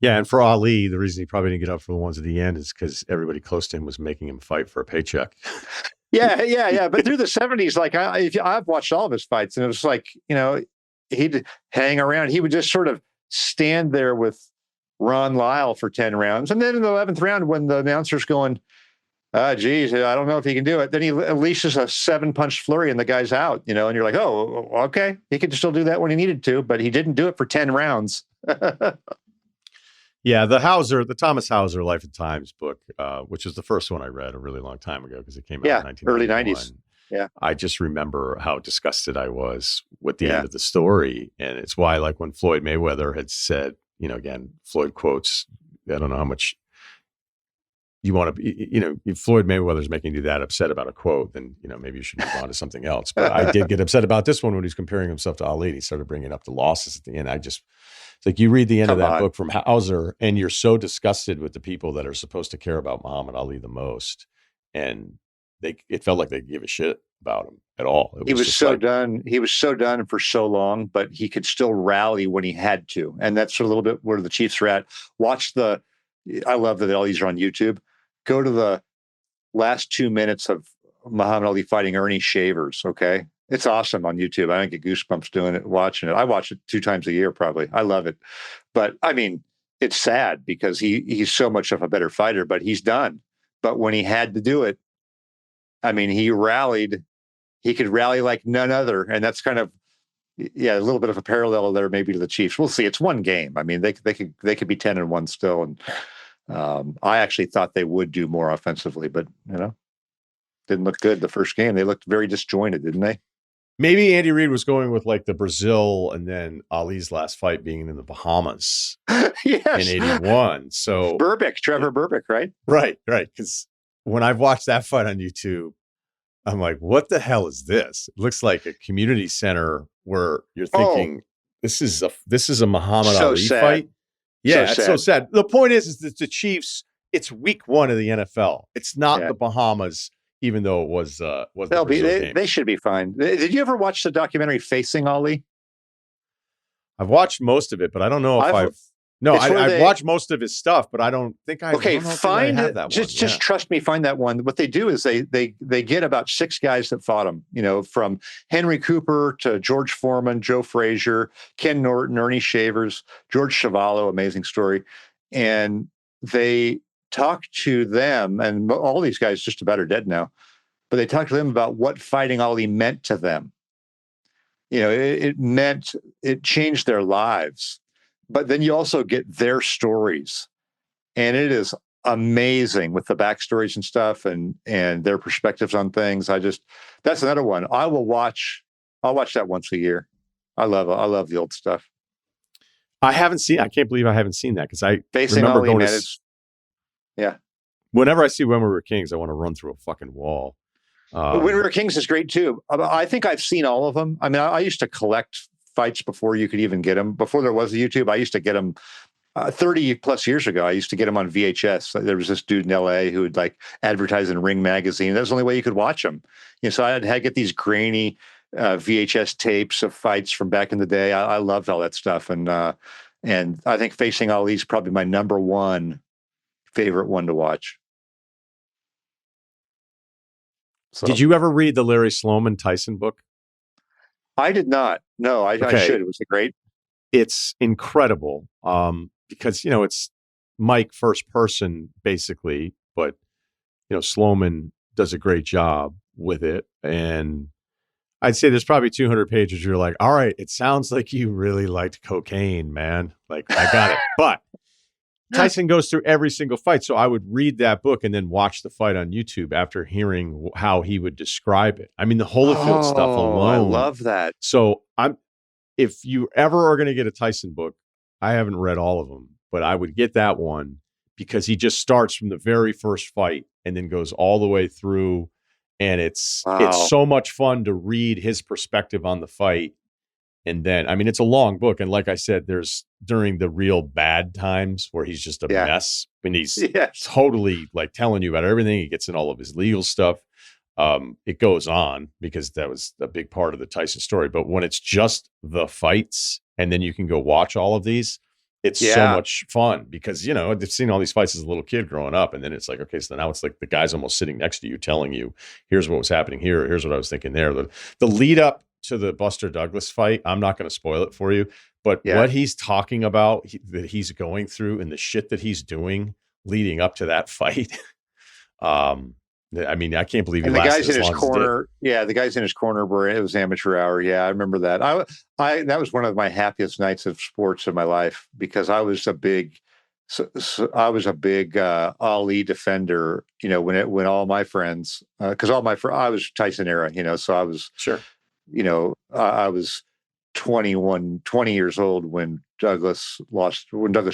Yeah, and for Ali, the reason he probably didn't get up for the ones at the end is because everybody close to him was making him fight for a paycheck. Yeah. But through the 70s, like I've watched all of his fights, and it was like, he'd hang around. He would just sort of stand there with Ron Lyle for 10 rounds. And then in the 11th round, when the announcer's going, geez, I don't know if he can do it, then he unleashes a 7-punch flurry and the guy's out, and you're like, oh, okay. He could still do that when he needed to, but he didn't do it for 10 rounds. Yeah, the Thomas Hauser Life and Times book, which is the first one I read a really long time ago because it came out in early 90s. Yeah. I just remember how disgusted I was with the end of the story. And it's why, like, when Floyd Mayweather had said, again, Floyd quotes, I don't know how much you want to be, if Floyd Mayweather's making you that upset about a quote, then, maybe you should move on to something else. But I did get upset about this one when he's comparing himself to Ali. And he started bringing up the losses at the end. It's like you read the end of that book from Hauser and you're so disgusted with the people that are supposed to care about Muhammad Ali the most. And it felt like they give a shit about him at all. He was so done. He was so done for so long, but he could still rally when he had to. And that's a little bit where the Chiefs are at. I love that all these are on YouTube. Go to the last 2 minutes of Muhammad Ali fighting Ernie Shavers. Okay. It's awesome on YouTube. I get goosebumps doing it, watching it. I watch it 2 times a year, probably. I love it. But I mean, it's sad because he's so much of a better fighter, but he's done. But when he had to do it, I mean, he rallied. He could rally like none other. And that's kind of, a little bit of a parallel there maybe to the Chiefs. We'll see. It's one game. I mean, they could be 10-1 still. And I actually thought they would do more offensively, but, didn't look good the first game. They looked very disjointed, didn't they? Maybe Andy Reid was going with like the Brazil and then Ali's last fight being in the Bahamas in 81. So Trevor Berbick, right? Right. Because when I've watched that fight on YouTube, I'm like, what the hell is this? It looks like a community center where you're thinking this is a Muhammad Ali fight. Yeah, it's so sad. The point is that the Chiefs, it's week 1 of the NFL. It's not the Bahamas. Even though it was they should be fine. Did you ever watch the documentary Facing Ali? I've watched most of it, but I don't know if I've watched most of his stuff, but I don't think I. Okay, find that one. Just trust me. Find that one. What they do is they get about 6 guys that fought him. From Henry Cooper to George Foreman, Joe Frazier, Ken Norton, Ernie Shavers, George Chuvalo. Amazing story, and they talk to them, and all these guys just about are dead now, but they talk to them about what fighting Ali meant to them. It changed their lives, but then you also get their stories, and it is amazing with the backstories and stuff and their perspectives on things. That's another one I'll watch that once a year. I love the old stuff. I can't believe I haven't seen that because I Facing remember Ali, going yeah. Whenever I see When We Were Kings, I want to run through a fucking wall. When We Were Kings is great too. I think I've seen all of them. I mean, I used to collect fights before you could even get them. Before there was a YouTube, I used to get them 30 plus years ago. I used to get them on VHS. There was this dude in LA who would like advertise in Ring magazine. That was the only way you could watch them. So I had to get these grainy VHS tapes of fights from back in the day. I loved all that stuff. And I think Facing Ali is probably my number 1 favorite one to watch. So, did you ever read the Larry Sloman Tyson book? I did not. No, I should. Was it great? It's incredible because, it's Mike first person basically, but, Sloman does a great job with it. And I'd say there's probably 200 pages. You're like, all right, it sounds like you really liked cocaine, man. Like, I got it. But Tyson goes through every single fight. So I would read that book and then watch the fight on YouTube after hearing how he would describe it. I mean, the Holyfield stuff alone. I love that. So if you ever are going to get a Tyson book, I haven't read all of them, but I would get that one because he just starts from the very first fight and then goes all the way through. And it's so much fun to read his perspective on the fight. And then, I mean, it's a long book. And like I said, there's during the real bad times where he's just a mess and he's totally like telling you about everything. He gets in all of his legal stuff. It goes on because that was a big part of the Tyson story. But when it's just the fights and then you can go watch all of these, it's so much fun because, I've seen all these fights as a little kid growing up. And then it's like, okay, so now it's like the guy's almost sitting next to you telling you, here's what was happening here. Here's what I was thinking there. The lead up to the Buster Douglas fight, I'm not going to spoil it for you, but what he's talking about that he's going through and the shit that he's doing leading up to that fight. I mean, I can't believe he lasted as long as he did. The guys in his corner. Yeah, the guys in his corner were, it was amateur hour. Yeah, I remember that. That was one of my happiest nights of sports in my life because I was a big Ali defender. When all my friends, because I was Tyson era. So I was sure. I was 20 years old when Douglas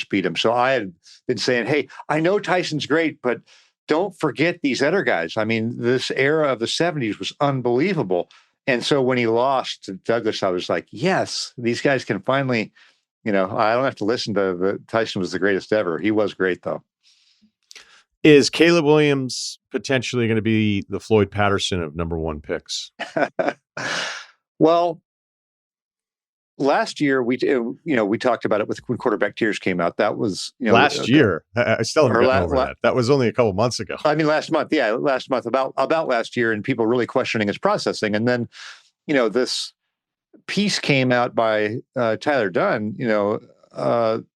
beat him. So I had been saying, hey, I know Tyson's great, but don't forget these other guys. I mean, this era of the 70s was unbelievable. And so when he lost to Douglas, I was like, yes, these guys can finally, I don't have to listen to Tyson was the greatest ever. He was great, though. Is Caleb Williams potentially going to be the Floyd Patterson of number one picks? Well, last year we talked about it when quarterback tiers came out. That was last year. I still haven't gotten over that. That was only a couple months ago. I mean, last month. Yeah, last month about last year, and people really questioning his processing. And then, this piece came out by Tyler Dunn.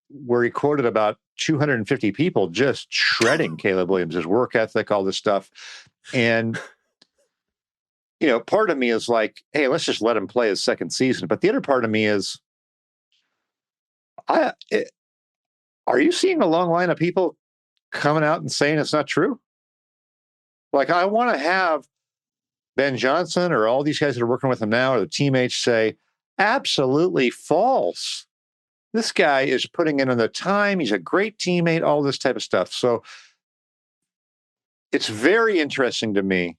Where he quoted about 250 people just shredding Caleb Williams, his work ethic, all this stuff, and. Part of me is like, hey, let's just let him play his second season. But the other part of me is, are you seeing a long line of people coming out and saying it's not true? Like, I want to have Ben Johnson or all these guys that are working with him now or the teammates say, absolutely false. This guy is putting in the time. He's a great teammate, all this type of stuff. So it's very interesting to me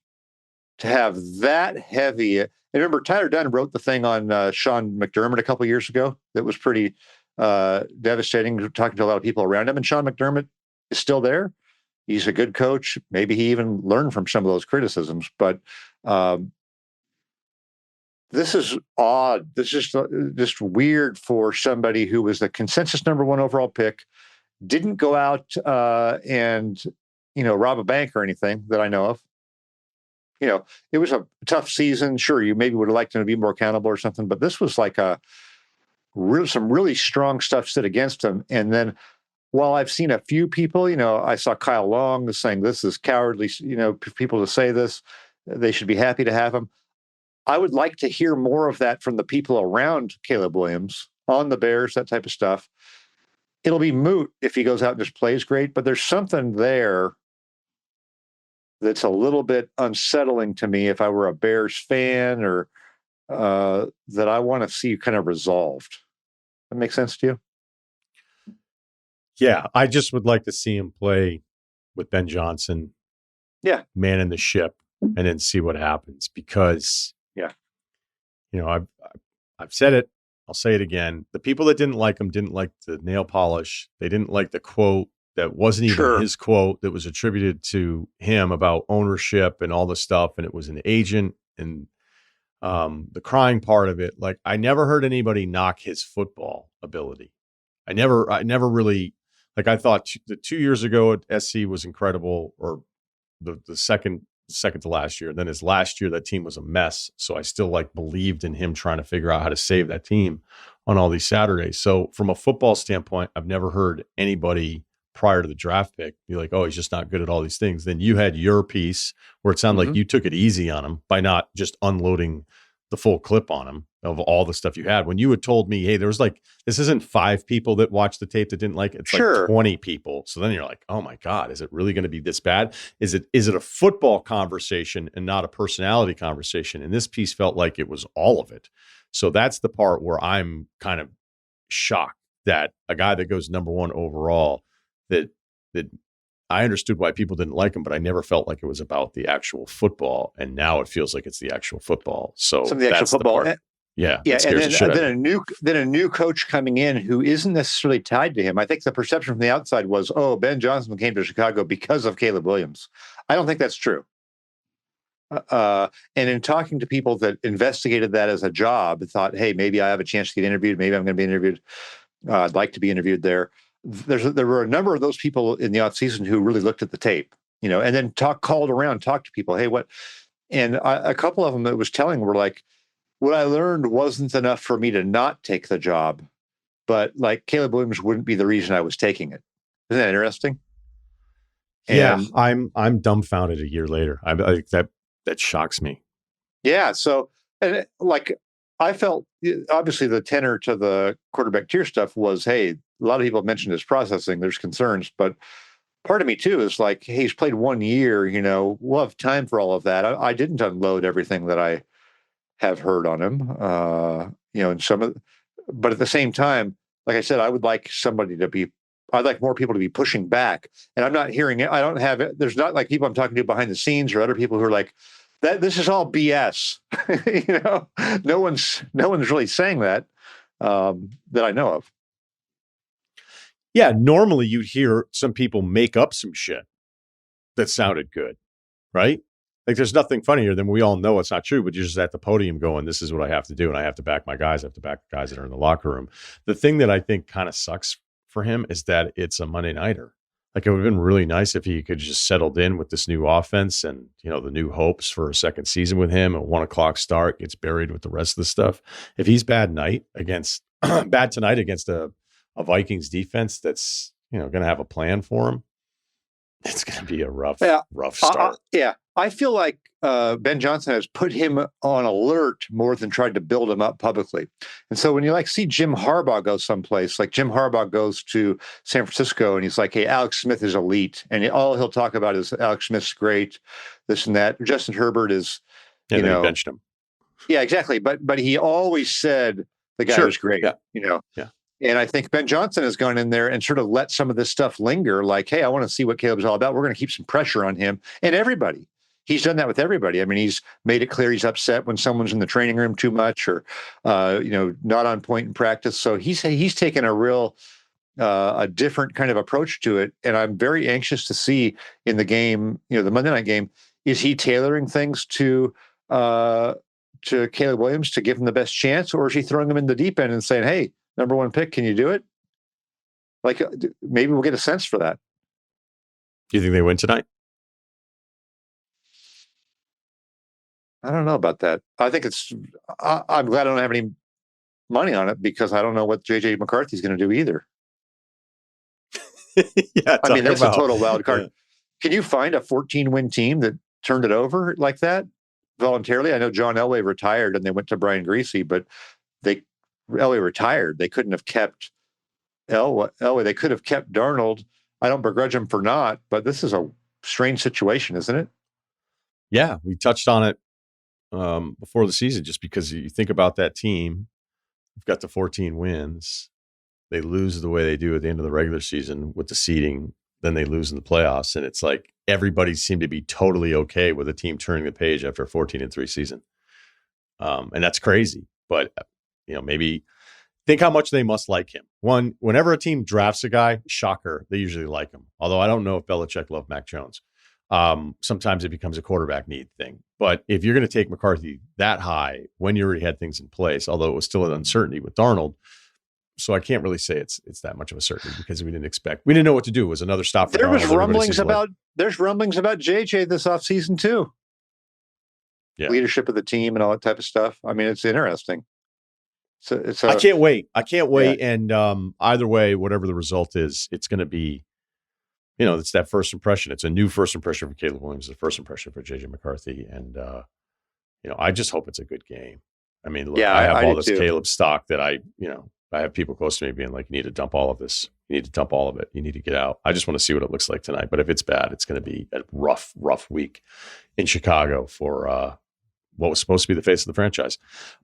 to have that heavy. And remember, Tyler Dunn wrote the thing on Sean McDermott a couple of years ago that was pretty devastating, talking to a lot of people around him. And Sean McDermott is still there. He's a good coach. Maybe he even learned from some of those criticisms. But this is odd. This is just weird for somebody who was the consensus number one overall pick, didn't go out and rob a bank or anything that I know of. It was a tough season. Sure, you maybe would have liked him to be more accountable or something, but this was like some really strong stuff said against him. And then while I've seen a few people, I saw Kyle Long saying this is cowardly, people to say this, they should be happy to have him. I would like to hear more of that from the people around Caleb Williams on the Bears, that type of stuff. It'll be moot if he goes out and just plays great, but there's something there that's a little bit unsettling to me if I were a Bears fan or that I want to see kind of resolved. That makes sense to you? Yeah, I just would like to see him play with Ben Johnson. Yeah. Man in the ship and then see what happens because, I've said it. I'll say it again. The people that didn't like him didn't like the nail polish. They didn't like the quote that wasn't even his quote that was attributed to him about ownership and all the stuff. And it was an agent and the crying part of it. Like, I never heard anybody knock his football ability. I never really, like, I thought the 2 years ago at SC was incredible, or the second to last year. And then his last year, that team was a mess. So I still believed in him trying to figure out how to save that team on all these Saturdays. So from a football standpoint, I've never heard anybody prior to the draft pick be like, oh, he's just not good at all these things. Then you had your piece where it sounded like you took it easy on him by not just unloading the full clip on him of all the stuff you had. When you had told me, hey, there was this isn't 5 people that watched the tape that didn't like it. It's like 20 people. So then you're like, oh my God, is it really going to be this bad? Is it a football conversation and not a personality conversation? And this piece felt like it was all of it. So that's the part where I'm kind of shocked that a guy that goes number one overall, that I understood why people didn't like him, but I never felt like it was about the actual football. And now it feels like it's the actual football. So some of the actual football. Yeah. And then a new coach coming in who isn't necessarily tied to him. I think the perception from the outside was, oh, Ben Johnson came to Chicago because of Caleb Williams. I don't think that's true. And in talking to people that investigated that as a job, thought, hey, maybe I have a chance to get interviewed. Maybe I'm going to be interviewed. I'd like to be interviewed there. There were a number of those people in the offseason who really looked at the tape, and then called around, talked to people. Hey, what? And a couple of them that was telling were like, what I learned wasn't enough for me to not take the job, but like Caleb Williams wouldn't be the reason I was taking it. Isn't that interesting? Yeah, I'm dumbfounded a year later. That shocks me. Yeah. So, and like, I felt obviously the tenor to the quarterback tier stuff was, hey, a lot of people have mentioned his processing. There's concerns, but part of me too is like, hey, he's played 1 year. We'll have time for all of that. I didn't unload everything that I have heard on him. And but at the same time, like I said, I'd like more people to be pushing back. And I'm not hearing it. I don't have it. There's not like people I'm talking to behind the scenes or other people who are like, that this is all BS. No one's really saying that I know of. Yeah, normally you'd hear some people make up some shit that sounded good, right? Like there's nothing funnier than we all know it's not true, but you're just at the podium going, this is what I have to do, and I have to back my guys. I have to back the guys that are in the locker room. The thing that I think kind of sucks for him is that it's a Monday nighter. Like it would have been really nice if he could just settled in with this new offense and, the new hopes for a second season with him. A 1:00 start gets buried with the rest of the stuff. If he's bad tonight against a Vikings defense that's, going to have a plan for him, it's going to be a rough start. I feel like Ben Johnson has put him on alert more than tried to build him up publicly. And so when you see Jim Harbaugh go someplace, like Jim Harbaugh goes to San Francisco and he's like, hey, Alex Smith is elite. And all he'll talk about is Alex Smith's great, this and that. Justin Herbert is, he benched him. Yeah, exactly. But he always said the guy was great, Yeah. And I think Ben Johnson has gone in there and sort of let some of this stuff linger. Like, hey, I want to see what Caleb's all about. We're going to keep some pressure on him and everybody. He's done that with everybody. I mean, he's made it clear he's upset when someone's in the training room too much or, not on point in practice. So he's taken a different kind of approach to it. And I'm very anxious to see in the game, the Monday night game, is he tailoring things to Caleb Williams to give him the best chance, or is he throwing him in the deep end and saying, hey, number one pick, can you do it? Like maybe we'll get a sense for that. Do you think they win tonight? I don't know about that. I think I'm glad I don't have any money on it because I don't know what JJ McCarthy's going to do either. Yeah, I mean, that's a total wild card. Yeah. Can you find a 14-win team that turned it over like that voluntarily? I know John Elway retired and they went to Brian Greasy, but Elway retired. They couldn't have kept Elway. They could have kept Darnold. I don't begrudge him for not, but this is a strange situation, isn't it? Yeah, we touched on it before the season, just because you think about that team, you've got the 14 wins. They lose the way they do at the end of the regular season with the seeding. Then they lose in the playoffs. And it's like everybody seemed to be totally okay with a team turning the page after a 14-3 season. And that's crazy. But, maybe think how much they must like him. Whenever a team drafts a guy, shocker, they usually like him. Although I don't know if Belichick loved Mac Jones. Sometimes it becomes a quarterback need thing. But if you're going to take McCarthy that high when you already had things in place, although it was still an uncertainty with Darnold, so I can't really say it's that much of a certainty because we didn't know what to do. It was another stop for Darnold. There's rumblings about JJ this offseason too. Yeah. Leadership of the team and all that type of stuff. I mean, it's interesting. I can't wait. Yeah. And either way, whatever the result is, it's going to be, it's that first impression. It's a new first impression for Caleb Williams, the first impression for JJ McCarthy. And, I just hope it's a good game. I mean, look, I have all this too. Caleb stock that I have people close to me being like, you need to dump all of this. You need to dump all of it. You need to get out. I just want to see what it looks like tonight. But if it's bad, it's going to be a rough week in Chicago for what was supposed to be the face of the franchise.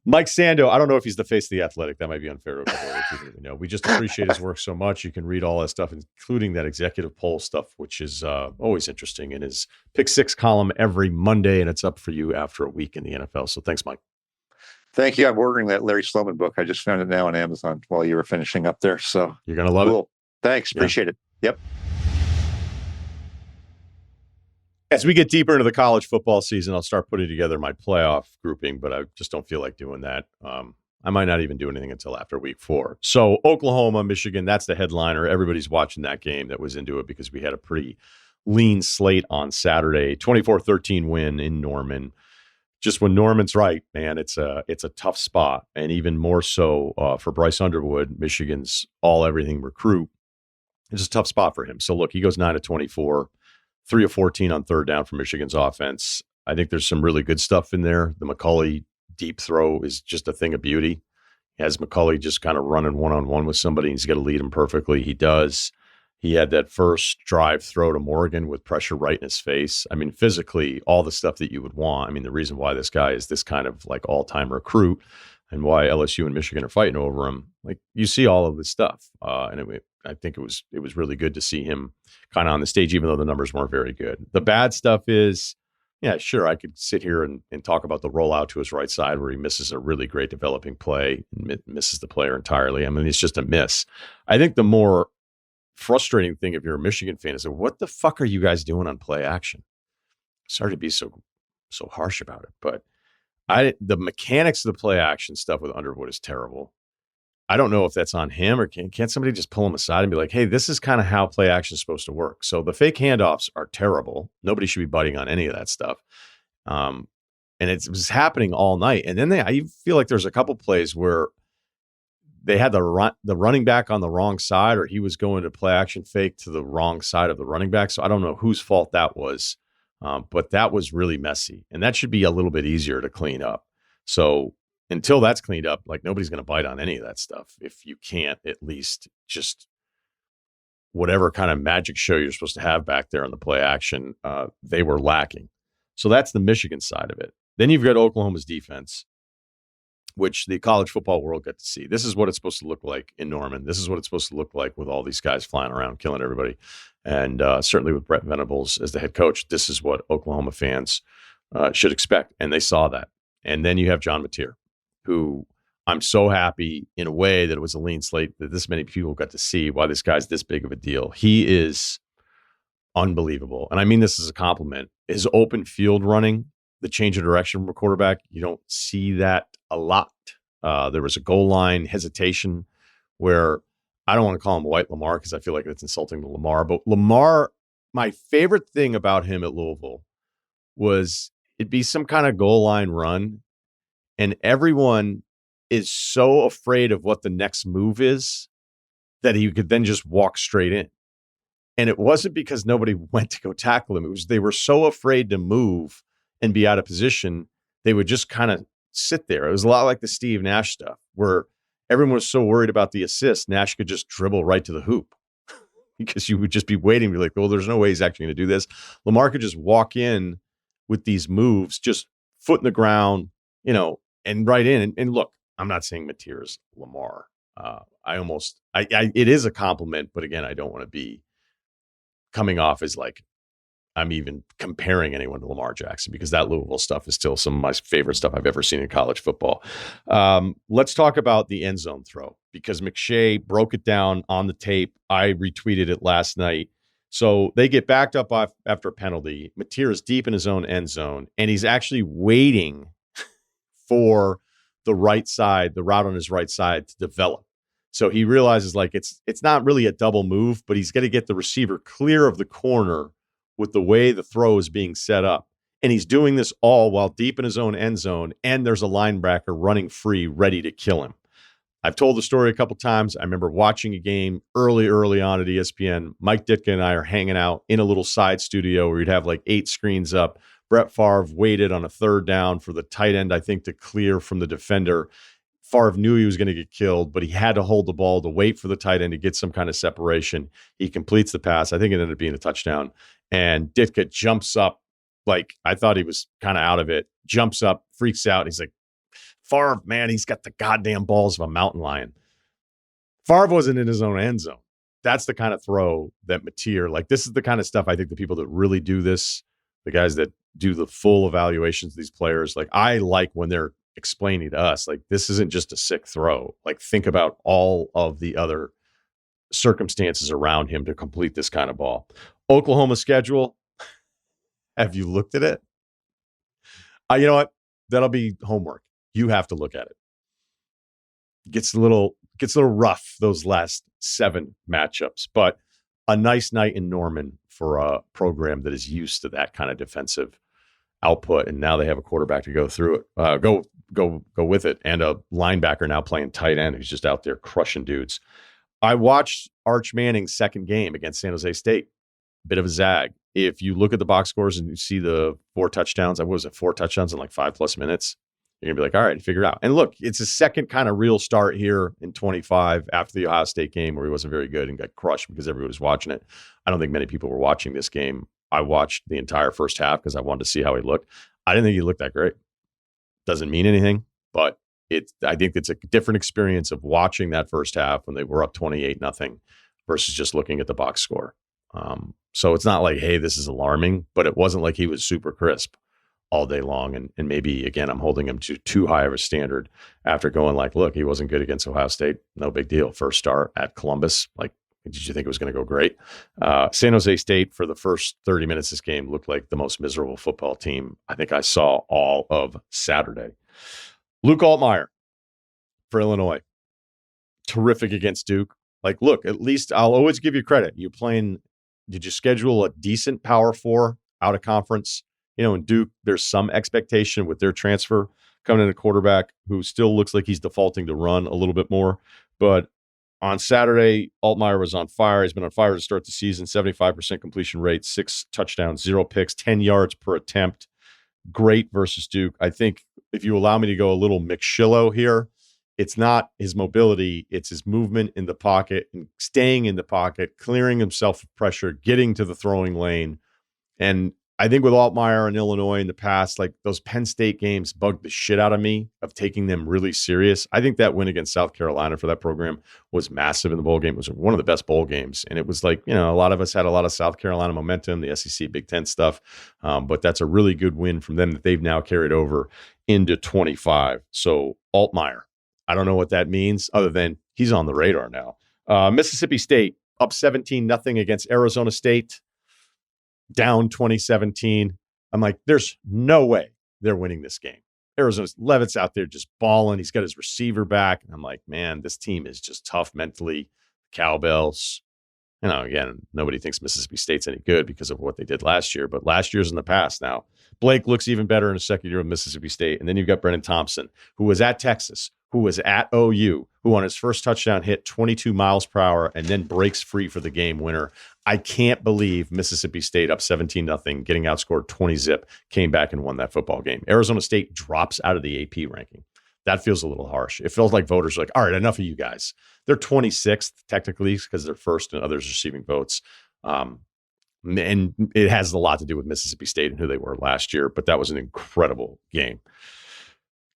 Mike Sando, I don't know if he's the face of the Athletic. That might be unfair to a couple other people that we know. We just appreciate his work so much. You can read all that stuff, including that executive poll stuff, which is always interesting, in his Pick Six column every Monday, and it's up for you after a week in the NFL. So thanks, Mike. Thank you. I'm ordering that Larry Sloman book. I just found it now on Amazon while you were finishing up there. So you're going to love it. Thanks. Appreciate it. Yep. As we get deeper into the college football season, I'll start putting together my playoff grouping, but I just don't feel like doing that. I might not even do anything until after week 4. So Oklahoma, Michigan, that's the headliner. Everybody's watching that game that was into it because we had a pretty lean slate on Saturday. 24-13 win in Norman. Just when Norman's right, man, it's a tough spot. And even more so for Bryce Underwood, Michigan's all-everything recruit. It's a tough spot for him. So look, he goes 9-24. 3 of 14 on third down for Michigan's offense. I think there's some really good stuff in there. The McCulley deep throw is just a thing of beauty. He has McCulley just kind of running one-on-one with somebody. He's got to lead him perfectly. He does. He had that first drive throw to Morgan with pressure right in his face. I mean, physically, all the stuff that you would want. I mean, the reason why this guy is this kind of like all-time recruit and why LSU and Michigan are fighting over him, like you see all of this stuff. I think it was really good to see him kind of on the stage, even though the numbers weren't very good. The bad stuff is, yeah, sure, I could sit here and talk about the rollout to his right side where he misses a really great developing play, and misses the player entirely. I mean, it's just a miss. I think the more frustrating thing if you're a Michigan fan is, what the fuck are you guys doing on play action? Sorry to be so harsh about it, but the mechanics of the play action stuff with Underwood is terrible. I don't know if that's on him or can't somebody just pull him aside and be like, hey, this is kind of how play action is supposed to work. So the fake handoffs are terrible. Nobody should be biting on any of that stuff. And it was happening all night. And then I feel like there's a couple plays where they had the running back on the wrong side, or he was going to play action fake to the wrong side of the running back. So I don't know whose fault that was, but that was really messy. And that should be a little bit easier to clean up. So until that's cleaned up, like nobody's going to bite on any of that stuff. If you can't at least just whatever kind of magic show you're supposed to have back there on the play action, they were lacking. So that's the Michigan side of it. Then you've got Oklahoma's defense, which the college football world got to see. This is what it's supposed to look like in Norman. This is what it's supposed to look like with all these guys flying around, killing everybody. And certainly with Brett Venables as the head coach, this is what Oklahoma fans should expect. And they saw that. And then you have John Mateer, who I'm so happy in a way that it was a lean slate that this many people got to see why this guy's this big of a deal. He is unbelievable. And I mean this as a compliment. His open field running, the change of direction from a quarterback, you don't see that a lot. There was a goal line hesitation where I don't want to call him White Lamar because I feel like it's insulting to Lamar. But Lamar, my favorite thing about him at Louisville was it'd be some kind of goal line run. And everyone is so afraid of what the next move is that he could then just walk straight in. And it wasn't because nobody went to go tackle him. It was they were so afraid to move and be out of position, they would just kind of sit there. It was a lot like the Steve Nash stuff, where everyone was so worried about the assist, Nash could just dribble right to the hoop because you would just be waiting. Be like, well, there's no way he's actually going to do this. Lamar could just walk in with these moves, just foot in the ground, and right in. And look, I'm not saying Mateer's Lamar. It is a compliment, but again, I don't want to be coming off as like I'm even comparing anyone to Lamar Jackson, because that Louisville stuff is still some of my favorite stuff I've ever seen in college football. Let's talk about the end zone throw, because McShay broke it down on the tape. I retweeted it last night. So they get backed up after a penalty. Mateer is deep in his own end zone, and he's actually waiting for the right side, the route on his right side to develop. So he realizes like it's not really a double move, but he's got to get the receiver clear of the corner with the way the throw is being set up. And he's doing this all while deep in his own end zone, and there's a linebacker running free, ready to kill him. I've told the story a couple times. I remember watching a game early on at ESPN. Mike Ditka and I are hanging out in a little side studio where you'd have like 8 screens up. Brett Favre waited on a third down for the tight end, I think, to clear from the defender. Favre knew he was going to get killed, but he had to hold the ball to wait for the tight end to get some kind of separation. He completes the pass. I think it ended up being a touchdown. And Ditka jumps up, like I thought he was kind of out of it, jumps up, freaks out. He's like, Favre, man, he's got the goddamn balls of a mountain lion. Favre wasn't in his own end zone. That's the kind of throw that Mateer, like this is the kind of stuff I think the people that really do this, the guys that do the full evaluations of these players, like I like when they're explaining to us, like this isn't just a sick throw. Like think about all of the other circumstances around him to complete this kind of ball. Oklahoma schedule, Have you looked at it? You know what? That'll be homework. You have to look at it. Gets a little rough those last 7 matchups, but a nice night in Norman for a program that is used to that kind of defensive output, and now they have a quarterback to go through it, go with it, and a linebacker now playing tight end who's just out there crushing dudes. I watched Arch Manning's second game against San Jose State. Bit of a zag. If you look at the box scores and you see the 4 touchdowns, what was it, 4 touchdowns in like 5+ minutes? You're going to be like, all right, figure it out. And look, it's a second kind of real start here in 25 after the Ohio State game where he wasn't very good and got crushed because everybody was watching it. I don't think many people were watching this game. I watched the entire first half because I wanted to see how he looked. I didn't think he looked that great. Doesn't mean anything, but I think it's a different experience of watching that first half when they were up 28-0 versus just looking at the box score. So it's not like, hey, this is alarming, but it wasn't like he was super crisp all day long. And maybe, again, I'm holding him to too high of a standard after going like, look, he wasn't good against Ohio State. No big deal. First start at Columbus. Like, did you think it was going to go great? San Jose State, for the first 30 minutes of this game, looked like the most miserable football team I think I saw all of Saturday. Luke Altmaier for Illinois. Terrific against Duke. Like, look, at least I'll always give you credit. Did you schedule a decent Power 4 out of conference? In Duke, there's some expectation with their transfer coming in a quarterback who still looks like he's defaulting to run a little bit more. But on Saturday, Altmaier was on fire. He's been on fire to start the season. 75% completion rate, 6 touchdowns, 0 picks, 10 yards per attempt. Great versus Duke. I think if you allow me to go a little McShillo here, it's not his mobility, it's his movement in the pocket and staying in the pocket, clearing himself of pressure, getting to the throwing lane. And I think with Altmaier and Illinois in the past, like those Penn State games bugged the shit out of me of taking them really serious. I think that win against South Carolina for that program was massive in the bowl game. It was one of the best bowl games. And it was like, a lot of us had a lot of South Carolina momentum, the SEC Big Ten stuff. But that's a really good win from them that they've now carried over into 25. So Altmaier, I don't know what that means other than he's on the radar now. Mississippi State up 17-0 against Arizona State. Down 2017. I'm like, there's no way they're winning this game. Arizona's Levitt's out there just balling. He's got his receiver back. And I'm like, man, this team is just tough mentally. Cowbells. Again, nobody thinks Mississippi State's any good because of what they did last year, but last year's in the past now. Blake looks even better in his second year of Mississippi State. And then you've got Brennan Thompson, who was at Texas, who was at OU, who on his first touchdown hit 22 miles per hour and then breaks free for the game winner. I can't believe Mississippi State up 17-0, getting outscored 20-0, came back and won that football game. Arizona State drops out of the AP ranking. That feels a little harsh. It feels like voters are like, all right, enough of you guys. They're 26th technically because they're first and others receiving votes. And it has a lot to do with Mississippi State and who they were last year, but that was an incredible game.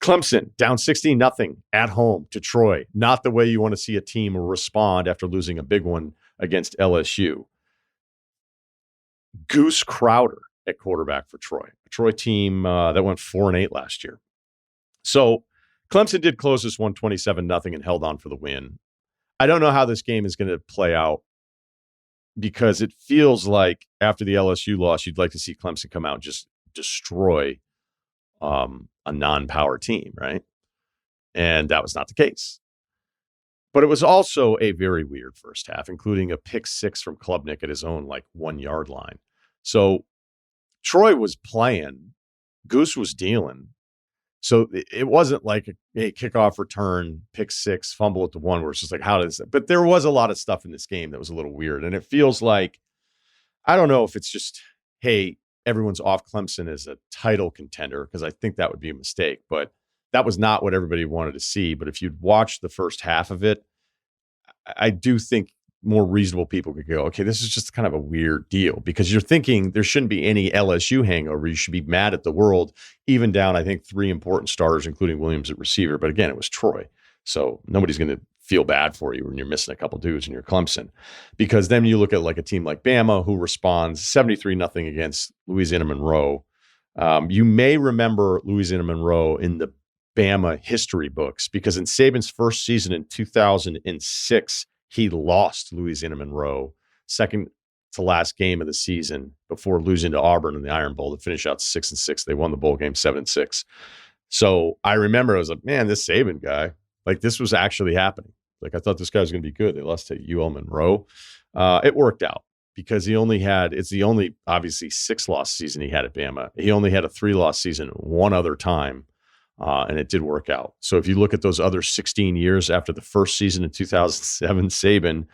Clemson down 16-0 at home to Troy. Not the way you want to see a team respond after losing a big one against LSU. Goose Crowder at quarterback for Troy. A Troy team that went 4-8 last year. So Clemson did close this one 27-0 and held on for the win. I don't know how this game is going to play out because it feels like after the LSU loss, you'd like to see Clemson come out and just destroy a non-power team, right? And that was not the case. But it was also a very weird first half, including a pick 6 from Klubnik at his own 1 yard line. So Troy was playing, Goose was dealing. So it wasn't like a kickoff return, pick 6, fumble at the 1, where it's just like, how does that? But there was a lot of stuff in this game that was a little weird. And it feels like, I don't know if it's just, hey, everyone's off Clemson as a title contender, because I think that would be a mistake. But that was not what everybody wanted to see. But if you'd watched the first half of it, I do think more reasonable people could go, okay, this is just kind of a weird deal, because you're thinking there shouldn't be any LSU hangover. You should be mad at the world, even down, I think, 3 important starters, including Williams at receiver. But again, it was Troy. So nobody's going to feel bad for you when you're missing a couple dudes and you're Clemson, because then you look at a team like Bama, who responds 73-0 against Louisiana Monroe. You may remember Louisiana Monroe in the Bama history books, because in Saban's first season in 2006, he lost Louisiana Monroe, second It's the last game of the season before losing to Auburn in the Iron Bowl to finish out 6-6. They won the bowl game 7-6. So I remember I was like, man, this Saban guy, like this was actually happening. Like I thought this guy was going to be good. They lost to UL Monroe. It worked out because it's the only obviously 6-loss season he had at Bama. He only had a 3-loss season one other time. And it did work out. So if you look at those other 16 years after the first season in 2007, Saban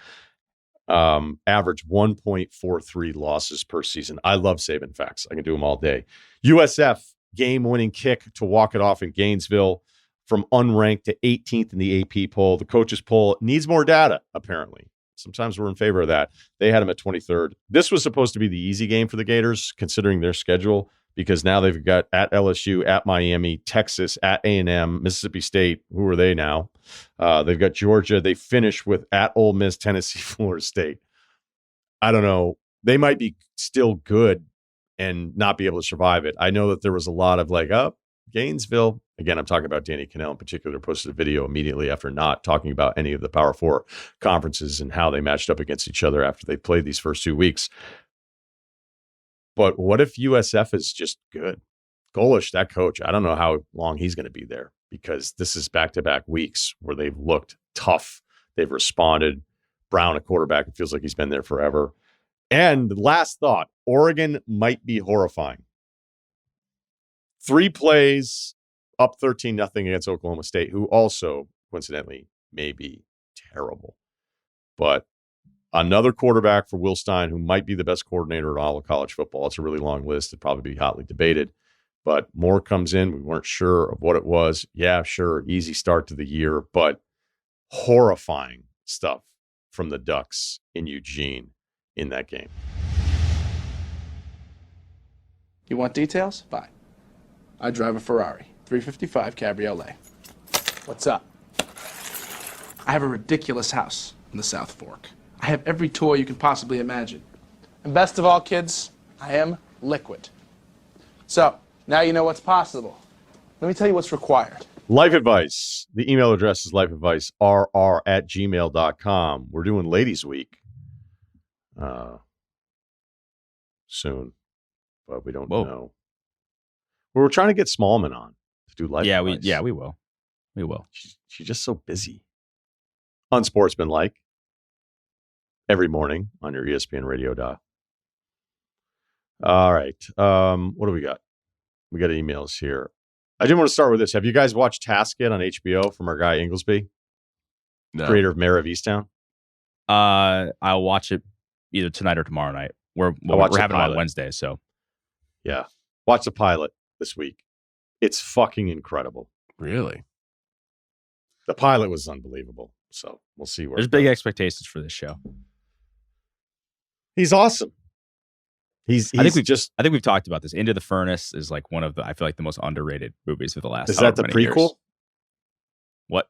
averaged 1.43 losses per season. I love Saban facts. I can do them all day. USF game-winning kick to walk it off in Gainesville from unranked to 18th in the AP poll. The coaches poll needs more data, apparently. Sometimes we're in favor of that. They had him at 23rd. This was supposed to be the easy game for the Gators, considering their schedule, because now they've got at LSU, at Miami, Texas, at A&M, Mississippi State. Who are they now? They've got Georgia. They finish with at Ole Miss, Tennessee, Florida State. I don't know. They might be still good and not be able to survive it. I know that there was a lot of like, Gainesville. Again, I'm talking about Danny Cannell in particular, posted a video immediately after not talking about any of the Power 4 conferences and how they matched up against each other after they played these first 2 weeks. But what if USF is just good? Golish, that coach, I don't know how long he's going to be there because this is back-to-back weeks where they've looked tough. They've responded. Brown, a quarterback, it feels like he's been there forever. And last thought, Oregon might be horrifying. 3 plays, up 13-0 against Oklahoma State, who also, coincidentally, may be terrible. But another quarterback for Will Stein, who might be the best coordinator in all of college football. It's a really long list. It'd probably be hotly debated. But more comes in. We weren't sure of what it was. Yeah, sure, easy start to the year, but horrifying stuff from the Ducks in Eugene in that game. You want details? Fine. I drive a Ferrari, 355 Cabriolet. What's up? I have a ridiculous house in the South Fork. I have every toy you can possibly imagine. And best of all, kids, I am liquid. So, now you know what's possible. Let me tell you what's required. Life advice. The email address is lifeadvicerr@gmail.com. We're doing Ladies Week soon, but we don't know. We're trying to get Smallman on to do life advice. We will. We will. She's just so busy. Unsportsmanlike. Every morning on your ESPN radio dial. All right. What do we got? We got emails here. I did want to start with this. Have you guys watched Task It on HBO from our guy Inglesby? No. Creator of Mayor of Easttown? I'll watch it either tonight or tomorrow night. We're having it on Wednesday, so. Yeah. Watch the pilot this week. It's fucking incredible. Really? The pilot was unbelievable. So we'll see where there's big expectations for this show. He's awesome. I think we've talked about this. Into the Furnace is like one of the, I feel like, the most underrated movies of the last. Is that the prequel? Years. What?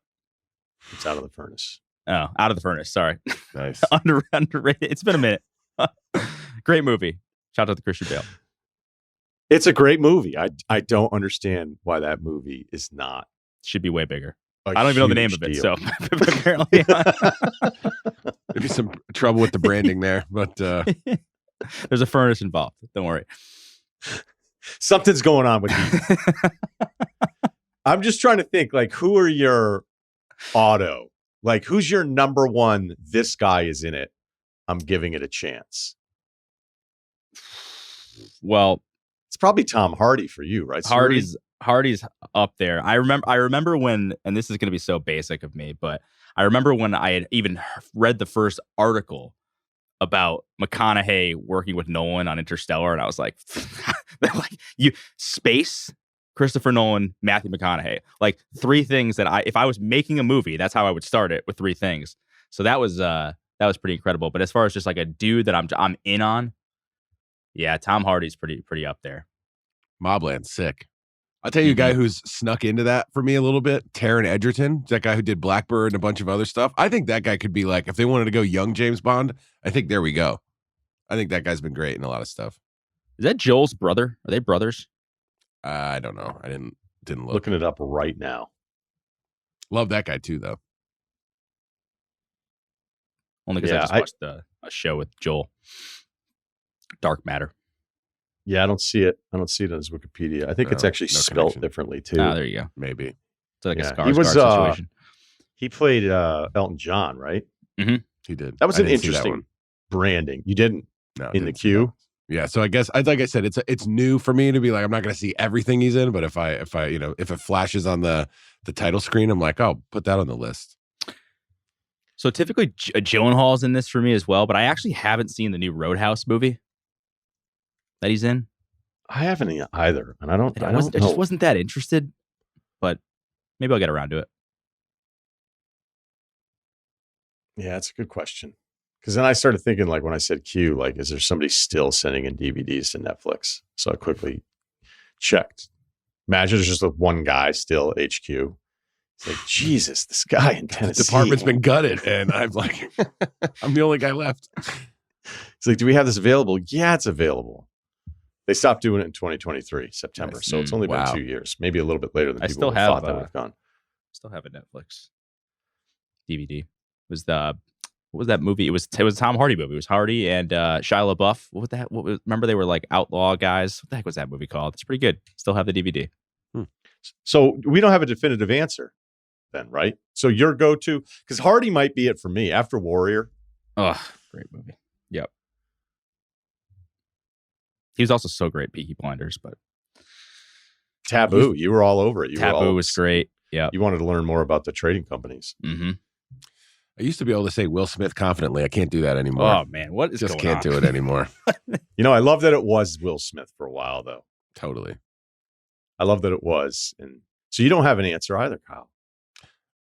It's Out of the Furnace. Oh, Out of the Furnace. Sorry. Nice. Underrated. It's been a minute. Great movie. Shout out to Christian Bale. It's a great movie. I don't understand why that movie is not. Should be way bigger. I don't even know the name of it, so apparently. Maybe some trouble with the branding there, but there's a furnace involved. Don't worry. Something's going on with you. I'm just trying to think, like, who are your auto? Like, who's your number one? This guy is in it. I'm giving it a chance. Well, it's probably Tom Hardy for you, right? Hardy's up there. I remember when, and this is going to be so basic of me, but I remember when I had even read the first article about McConaughey working with Nolan on Interstellar, and I was like, space, Christopher Nolan, Matthew McConaughey, like 3 things that if I was making a movie, that's how I would start it, with 3 things. So that was pretty incredible. But as far as just like a dude that I'm in on, yeah, Tom Hardy's pretty up there. Mobland's sick. I'll tell you a guy who's snuck into that for me a little bit, Taron Egerton, that guy who did Blackbird and a bunch of other stuff. I think that guy could be like, if they wanted to go young James Bond, I think there we go. I think that guy's been great in a lot of stuff. Is that Joel's brother? Are they brothers? I don't know. I didn't look. Looking it up right now. Love that guy too, though. Only because I just watched a show with Joel. Dark matter. Yeah, I don't see it. I don't see it on his Wikipedia. I think it's actually no spelled connection. differently too. Ah, there you go. Maybe. It's like a Yeah. Skarsgård situation. He played Elton John, right? He did. That was I an didn't see that interesting one. branding. You didn't No, in the didn't see that. queue. Yeah, so I guess like I said, it's new for me to be like, I'm not going to see everything he's in, but if it flashes on the title screen, I'm like, oh, put that on the list. So typically, Gyllenhaal's in this for me as well, but I actually haven't seen the new Roadhouse movie that he's in. I haven't either, and I don't I know. just wasn't that interested, but maybe I'll get around to it. Yeah, it's a good question. Because then I started thinking, like when I said Q, like, is there somebody still sending in DVDs to Netflix? So I quickly checked. Imagine there's just one guy still at HQ. It's like, Jesus, this guy in Tennessee. The department's been gutted, and I'm like, I'm the only guy left. It's like, do we have this available? Yeah, it's available. They stopped doing it in 2023, September. Nice. So it's only been 2 years, maybe a little bit later than I people still would have, thought that would have gone. Still have a Netflix DVD. It was what was that movie? It was a Tom Hardy movie. It was Hardy and Shia LaBeouf. Remember they were like outlaw guys? What the heck was that movie called? It's pretty good. Still have the DVD. So we don't have a definitive answer then, right? So your go-to, because Hardy might be it for me after Warrior. Oh, great movie. Yep. He was also so great, Peaky Blinders, but Taboo, you were all over it. Taboo was great. Yeah. You wanted to learn more about the trading companies. Mm-hmm. I used to be able to say Will Smith confidently. I can't do that anymore. Oh man, what is just going can't on? do it anymore. I love that it was Will Smith for a while, though. Totally. I love that it was. And so you don't have an answer either, Kyle.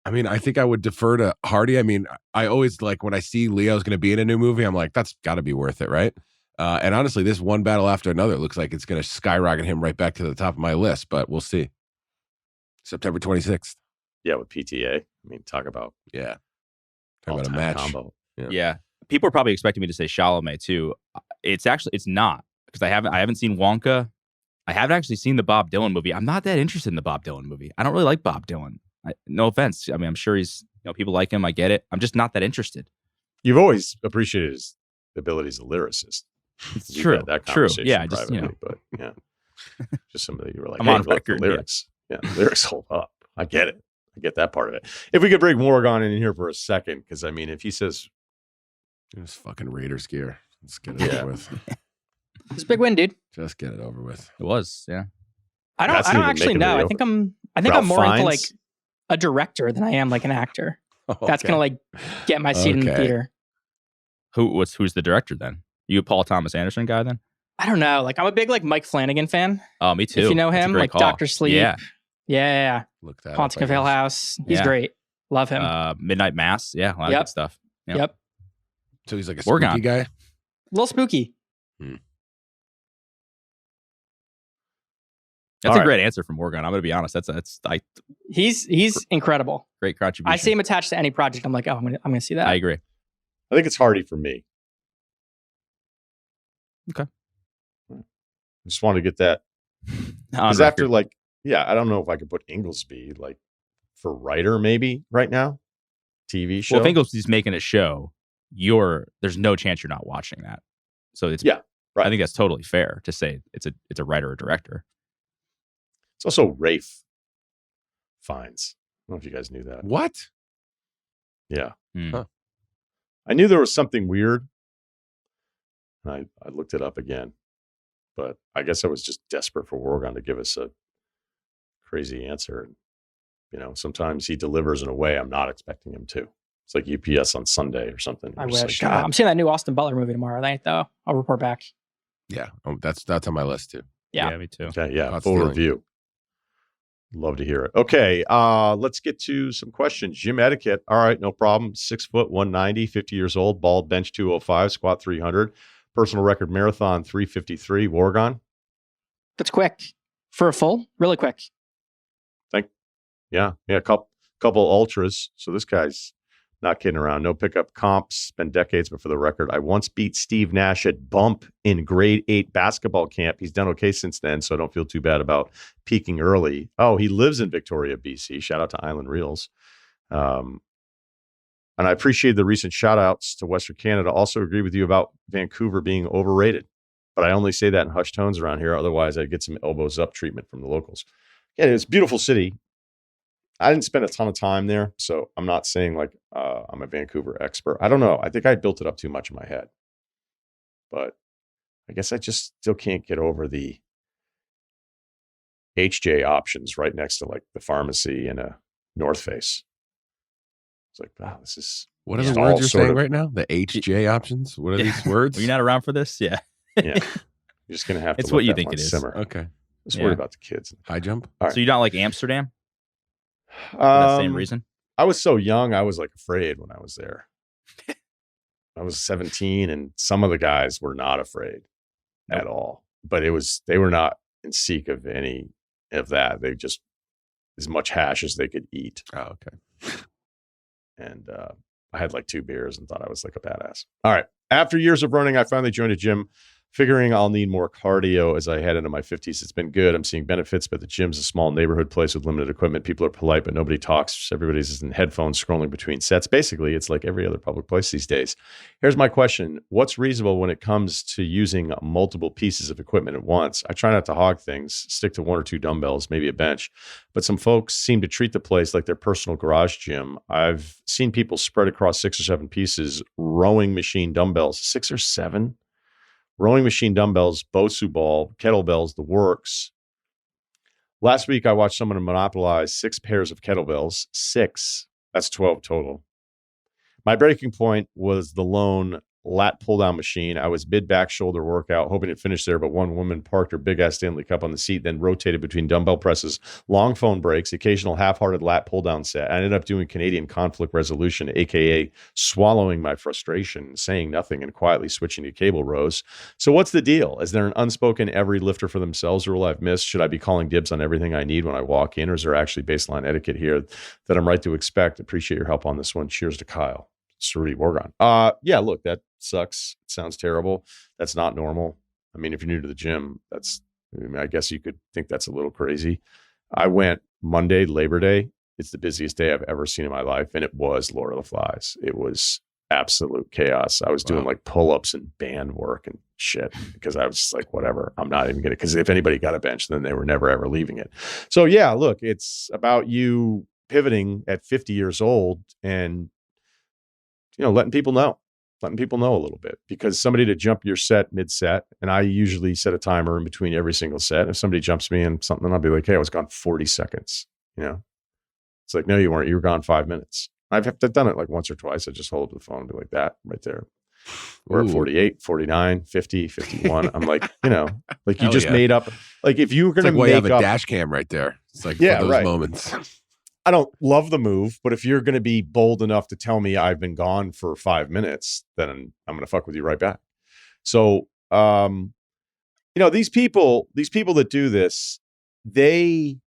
I mean, I think I would defer to Hardy. I mean, I always like when I see Leo's going to be in a new movie, I'm like, that's got to be worth it, right? And honestly, this one battle after another looks like it's going to skyrocket him right back to the top of my list, but we'll see. September 26th. Yeah, with PTA. I mean, talk about Talk about a all-time match. combo. Yeah. People are probably expecting me to say Chalamet too. It's not because I haven't seen Wonka. I haven't actually seen the Bob Dylan movie. I'm not that interested in the Bob Dylan movie. I don't really like Bob Dylan. No offense. I mean, I'm sure he's, people like him. I get it. I'm just not that interested. You've always appreciated his abilities as a lyricist. It's We've true. had that True. conversation Yeah. Just, privately, but yeah. Just somebody you were like, I'm hey, on look, record, the lyrics. Yeah, the lyrics hold up. I get it. I get that part of it. If we could bring Morgan in here for a second, because I mean, if he says It's fucking Raiders gear. Let's get it over with. It's a big win, dude. Just get it over with. It was. Yeah. I That's don't even actually making know. me I think I'm Ralph more into Fiennes? like a director than I am like an actor. That's gonna like get my seat in the Okay. theater. Who's the director then? You a Paul Thomas Anderson guy then? I don't know. Like I'm a big like Mike Flanagan fan. Oh, me too. If you know That's a him, great like call. Dr. Sleep. Yeah. Yeah. Look that Haunting up, of I Hill guess. House. He's Yeah. great. Love him. Midnight Mass. Yeah. A lot of Yep. good stuff. Yep. Yep. So he's like a Morgan. spooky guy. A little spooky. That's All a right. great answer from Morgan. I'm going to be honest. That's He's incredible. great contribution. I see him attached to any project. I'm like, oh, I'm gonna see that. I agree. I think it's Hardy for me. Okay. I just want to get that. On Because record. after I don't know if I could put Inglesby for writer maybe right now. TV show. Well, if Ingleby's making a show, there's no chance you're not watching that. So it's Yeah, right. I think that's totally fair to say it's a writer or director. It's also Rafe Fiennes. I don't know if you guys knew that. What? Yeah. Hmm. Huh. I knew there was something weird. And I looked it up again. But I guess I was just desperate for Wargon to give us a crazy answer. And, sometimes he delivers in a way I'm not expecting him to. It's like UPS on Sunday or something. I You're just wish. like, God. I'm seeing that new Austin Butler movie tomorrow night, though. I'll report back. Yeah. That's on my list too. Yeah. Me too. Okay, yeah, Not full stealing. review. Love to hear it. Okay, let's get to some questions. Gym etiquette. All right, no problem. 6 foot, 190, 50 years old, bald, bench 205, squat 300, personal record marathon 353. Wargon. That's quick for a full. Really quick. Yeah, couple ultras. So this guy's not kidding around. No pickup comps. Been decades, but for the record, I once beat Steve Nash at bump in grade 8 basketball camp. He's done okay since then, so I don't feel too bad about peaking early. Oh, he lives in Victoria, BC. Shout out to Island Reels. And I appreciate the recent shout outs to Western Canada. Also agree with you about Vancouver being overrated. but I only say that in hushed tones around here. Otherwise, I'd get some elbows up treatment from the locals. Yeah, it's a beautiful city. I didn't spend a ton of time there, so I'm not saying like I'm a Vancouver expert. I don't know. I think I built it up too much in my head. But I guess I just still can't get over the HJ options right next to like the pharmacy and a North Face. It's like, wow, this is what are the words you're saying right now? The HJ options? What are these words? Were you not around for this? Yeah. Yeah. You're just gonna have to it's let what you that think one it is. simmer. Okay. Just worry about the kids. High jump? All right. So you don't like Amsterdam? For that same reason? I was so young, I was like afraid when I was there. I was 17 and some of the guys were not afraid at all. But they were not in seek of any of that. They just as much hash as they could eat. Oh, okay. And I had like 2 beers and thought I was like a badass. All right. After years of running, I finally joined a gym, figuring I'll need more cardio as I head into my 50s. It's been good. I'm seeing benefits, but the gym's a small neighborhood place with limited equipment. People are polite, but nobody talks. Everybody's in headphones scrolling between sets. Basically, it's like every other public place these days. Here's my question. What's reasonable when it comes to using multiple pieces of equipment at once? I try not to hog things, stick to 1 or 2 dumbbells, maybe a bench, but some folks seem to treat the place like their personal garage gym. I've seen people spread across 6 or 7 pieces, rowing machine dumbbells, 6 or 7? Rowing machine dumbbells, Bosu ball, kettlebells, the works. Last week, I watched someone monopolize 6 pairs of kettlebells. 6. That's 12 total. My breaking point was the lone lat pull-down machine. I was mid-back shoulder workout, hoping it finished there, but one woman parked her big-ass Stanley Cup on the seat, then rotated between dumbbell presses, long phone breaks, occasional half-hearted lat pull-down set. I ended up doing Canadian conflict resolution, a.k.a. swallowing my frustration, saying nothing, and quietly switching to cable rows. So what's the deal? Is there an unspoken every lifter for themselves rule I've missed? Should I be calling dibs on everything I need when I walk in, or is there actually baseline etiquette here that I'm right to expect? Appreciate your help on this one. Cheers to Kyle. Ceruti, Oregon. Yeah, look, that sucks. It sounds terrible. That's not normal. I mean, if you're new to the gym, I guess you could think that's a little crazy. I went Monday, Labor Day. It's the busiest day I've ever seen in my life. And it was Lord of the Flies. It was absolute chaos. I was doing like pull-ups and band work and shit because I was just like, whatever, I'm not even going to, because if anybody got a bench, then they were never, ever leaving it. So yeah, look, it's about you pivoting at 50 years old and letting people know a little bit, because somebody to jump your set mid-set, and I usually set a timer in between every single set. If somebody jumps me in something, I'll be like, hey, I was gone 40 seconds. It's like, no, you weren't. You were gone 5 minutes. I've done it like once or twice. I just hold up the phone and be like that right there. We're at 48, 49, 50, 51. I'm like, like you just made up. Like if you were going to make you have a up dash cam right there. It's like for those moments. I don't love the move, but if you're going to be bold enough to tell me I've been gone for 5 minutes, then I'm going to fuck with you right back. So, these people that do this, they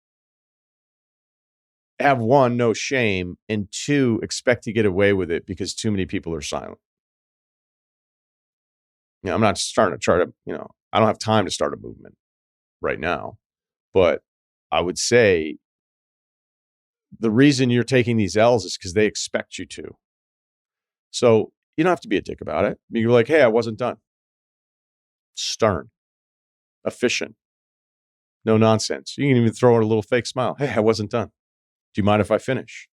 have 1, no shame, and 2, expect to get away with it because too many people are silent. I'm not starting to try to, I don't have time to start a movement right now, but I would say the reason you're taking these L's is because they expect you to. So you don't have to be a dick about it. You're like, hey, I wasn't done. Stern, efficient, no nonsense. You can even throw in a little fake smile. Hey, I wasn't done. Do you mind if I finish?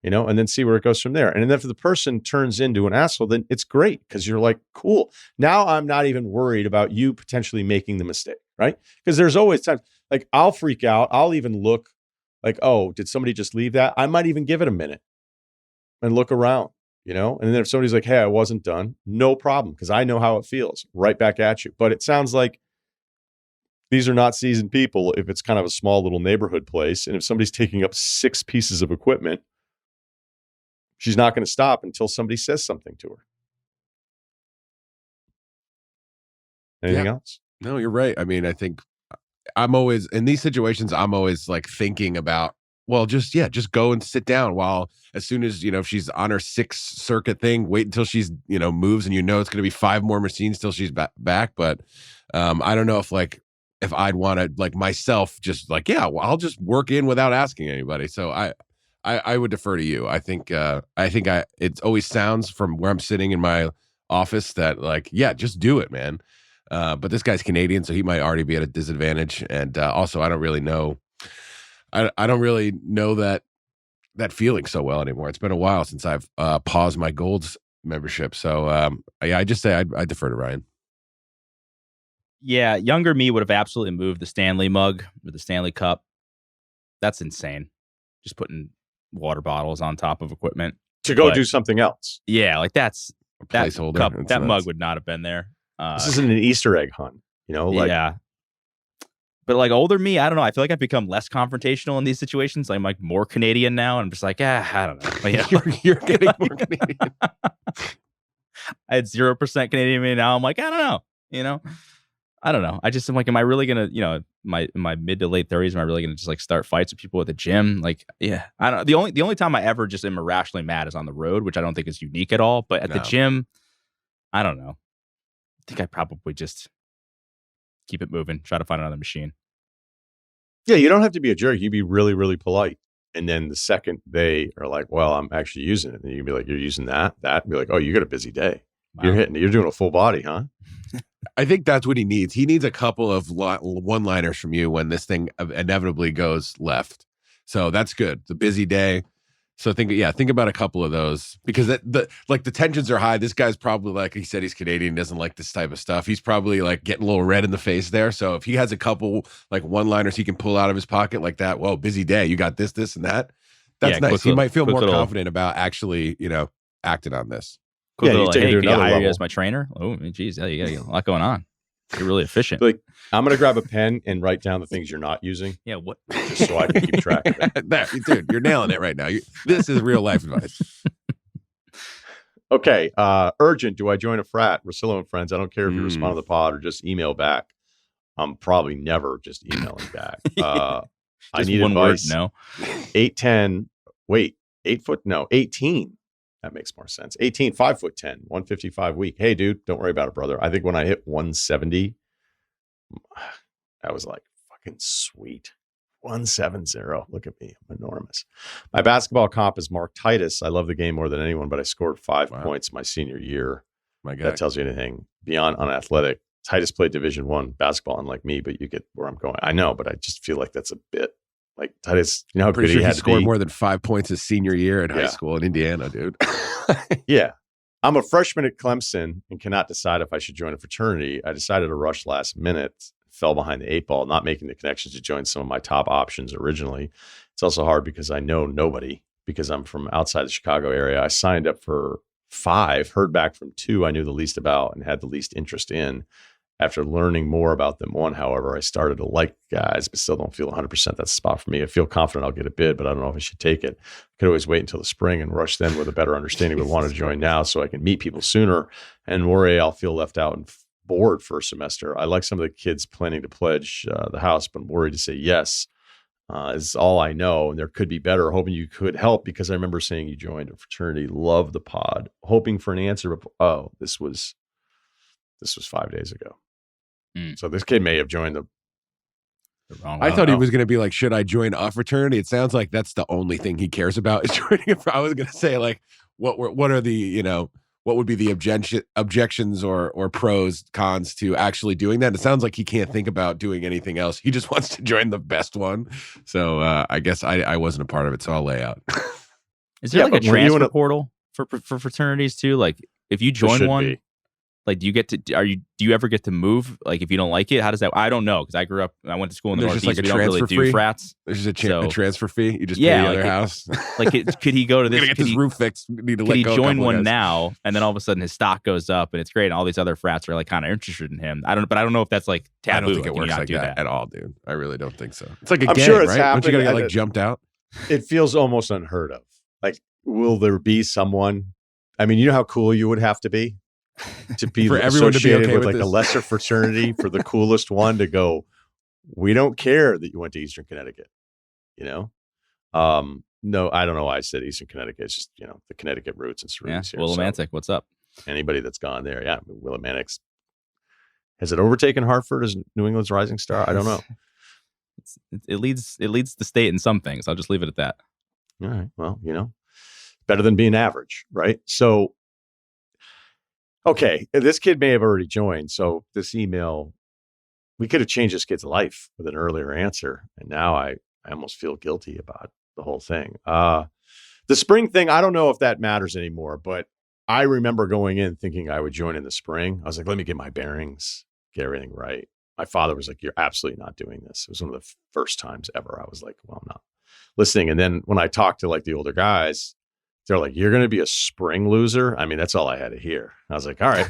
And then see where it goes from there. And then if the person turns into an asshole, then it's great because you're like, cool. Now I'm not even worried about you potentially making the mistake, right? Because there's always times like I'll freak out. I'll even look like, oh, did somebody just leave that? I might even give it a minute and look around, And then if somebody's like, hey, I wasn't done, no problem, because I know how it feels. Right back at you. But it sounds like these are not seasoned people if it's kind of a small little neighborhood place. And if somebody's taking up 6 pieces of equipment, she's not going to stop until somebody says something to her. Anything else? No, you're right. I mean, I think I'm always in these situations, I'm always like thinking about, well, just go and sit down while as soon as, if she's on her 6th circuit thing, wait until she's, moves and it's going to be 5 more machines till she's back. But I don't know if I'd want to like myself, just like, I'll just work in without asking anybody. So I would defer to you. I think it always sounds from where I'm sitting in my office that like, just do it, man. But this guy's Canadian, so he might already be at a disadvantage. And also, I don't really know. I don't really know that feeling so well anymore. It's been a while since I've paused my Golds membership. So I just say I defer to Ryan. Yeah, younger me would have absolutely moved the Stanley mug or the Stanley cup. That's insane. Just putting water bottles on top of equipment to go do something else. Yeah, like that's a placeholder. Cup, that mug would not have been there. This isn't an Easter egg hunt, yeah. But like older me, I don't know. I feel like I've become less confrontational in these situations. I'm like more Canadian now. And I'm just like, I don't know. But, you're getting more Canadian. I had 0% Canadian me. Now I'm like, I don't know. I don't know. I just am like, am I really gonna, my mid to late 30s, am I really gonna just like start fights with people at the gym? Like, yeah, I don't. The only time I ever just am irrationally mad is on the road, which I don't think is unique at all. But at the gym, I don't know. I think I probably just keep it moving, try to find another machine. Yeah, you don't have to be a jerk. You be really, really polite. And then the second they are like, well, I'm actually using it. And you can be like, you're using that. Be like, oh, you got a busy day. Wow. You're doing a full body, huh? I think that's what he needs. He needs a couple of one-liners from you when this thing inevitably goes left. So that's good. It's a busy day. So think about a couple of those because the tensions are high. This guy's probably, like he said, he's Canadian, doesn't like this type of stuff. He's probably like getting a little red in the face there. So if he has a couple like one-liners he can pull out of his pocket like that, well, busy day, you got this, and that. That's nice. He might feel more confident about actually, acting on this. Quick little, hey, can I hire you as my trainer? Oh, geez, you got a lot going on. You're really efficient. Like, I'm going to grab a pen and write down the things you're not using. Yeah, what? Just so I can keep track of it. Dude, you're nailing it right now. This is real life advice. Okay. Urgent. Do I join a frat? Russillo and friends. I don't care if you respond to the pod or just email back. I'm probably never just emailing back. I need advice. No. 8'10". Wait, 8 foot? No, 18. That makes more sense. 18, 5'10", 155 week. Hey, dude, don't worry about it, brother. I think when I hit 170, I was like, fucking sweet. 170. Look at me. I'm enormous. My basketball comp is Mark Titus. I love the game more than anyone, but I scored 5 points my senior year. My God. That tells you anything. Beyond unathletic. Titus played Division I basketball, unlike me, but you get where I'm going. I know, but I just feel like that's a bit. Like Titus, how pretty good sure he had scored to be. more than 5 points his senior year in high school in Indiana, dude. Yeah. I'm a freshman at Clemson and cannot decide if I should join a fraternity. I decided to rush last minute, fell behind the 8 ball, not making the connections to join some of my top options originally. It's also hard because I know nobody because I'm from outside the Chicago area. I signed up for 5, heard back from 2 I knew the least about and had the least interest in. After learning more about them, 1, however, I started to like guys, but still don't feel 100% that's the spot for me. I feel confident I'll get a bid, but I don't know if I should take it. I could always wait until the spring and rush then with a better understanding, but want to join now so I can meet people sooner and worry I'll feel left out and bored for a semester. I like some of the kids planning to pledge the house, but I'm worried to say yes is all I know. And there could be better. Hoping you could help because I remember saying you joined a fraternity. Love the pod. Hoping for an answer. But, this was 5 days ago. So this kid may have joined the wrong one. I thought he was going to be like, should I join a fraternity? It sounds like that's the only thing he cares about is joining a. I was going to say like, what are the, what would be the objections or pros, cons to actually doing that? It sounds like he can't think about doing anything else. He just wants to join the best one. So I guess I wasn't a part of it. So I'll lay out. Is there like a transfer portal for fraternities too? Like if you join one, like, do you ever get to move? Like, if you don't like it, how does that? I don't know because I went to school in the Northeast. Like we don't really do frats. There's just a transfer fee. You just pay the other house. Like, could he go to this? Get this roof fixed. Need to let go. Could he join one now, and then all of a sudden his stock goes up, and it's great, and all these other frats are like kind of interested in him. I don't know if that's like taboo. I don't think it works like that at all, dude. I really don't think so. It's like I'm sure it's right? happened. Don't you gotta get jumped out? It feels almost unheard of. Like, will there be someone? I mean, you know how cool you would have to be for everyone to be okay with like a lesser fraternity for the coolest one to go, we don't care that you went to Eastern Connecticut, No, I don't know why I said Eastern Connecticut. It's just, the Connecticut roots and Ceruti. Yeah, Willimantic, what's up? Anybody that's gone there. Yeah, Willimantic's. Has it overtaken Hartford as New England's rising star? I don't know. It leads the state in some things. I'll just leave it at that. All right. Well, better than being average, right? So Okay, this kid may have already joined. So this email, we could have changed this kid's life with an earlier answer. And now I almost feel guilty about the whole thing. The spring thing, I don't know if that matters anymore, but I remember going in thinking I would join in the spring. I was like, let me get my bearings, get everything right. My father was like, you're absolutely not doing this. It was one of the first times ever. I was like, well, I'm not listening. And then when I talked to like the older guys, they're like, you're going to be a spring loser. I mean, that's all I had to hear. I was like, all right.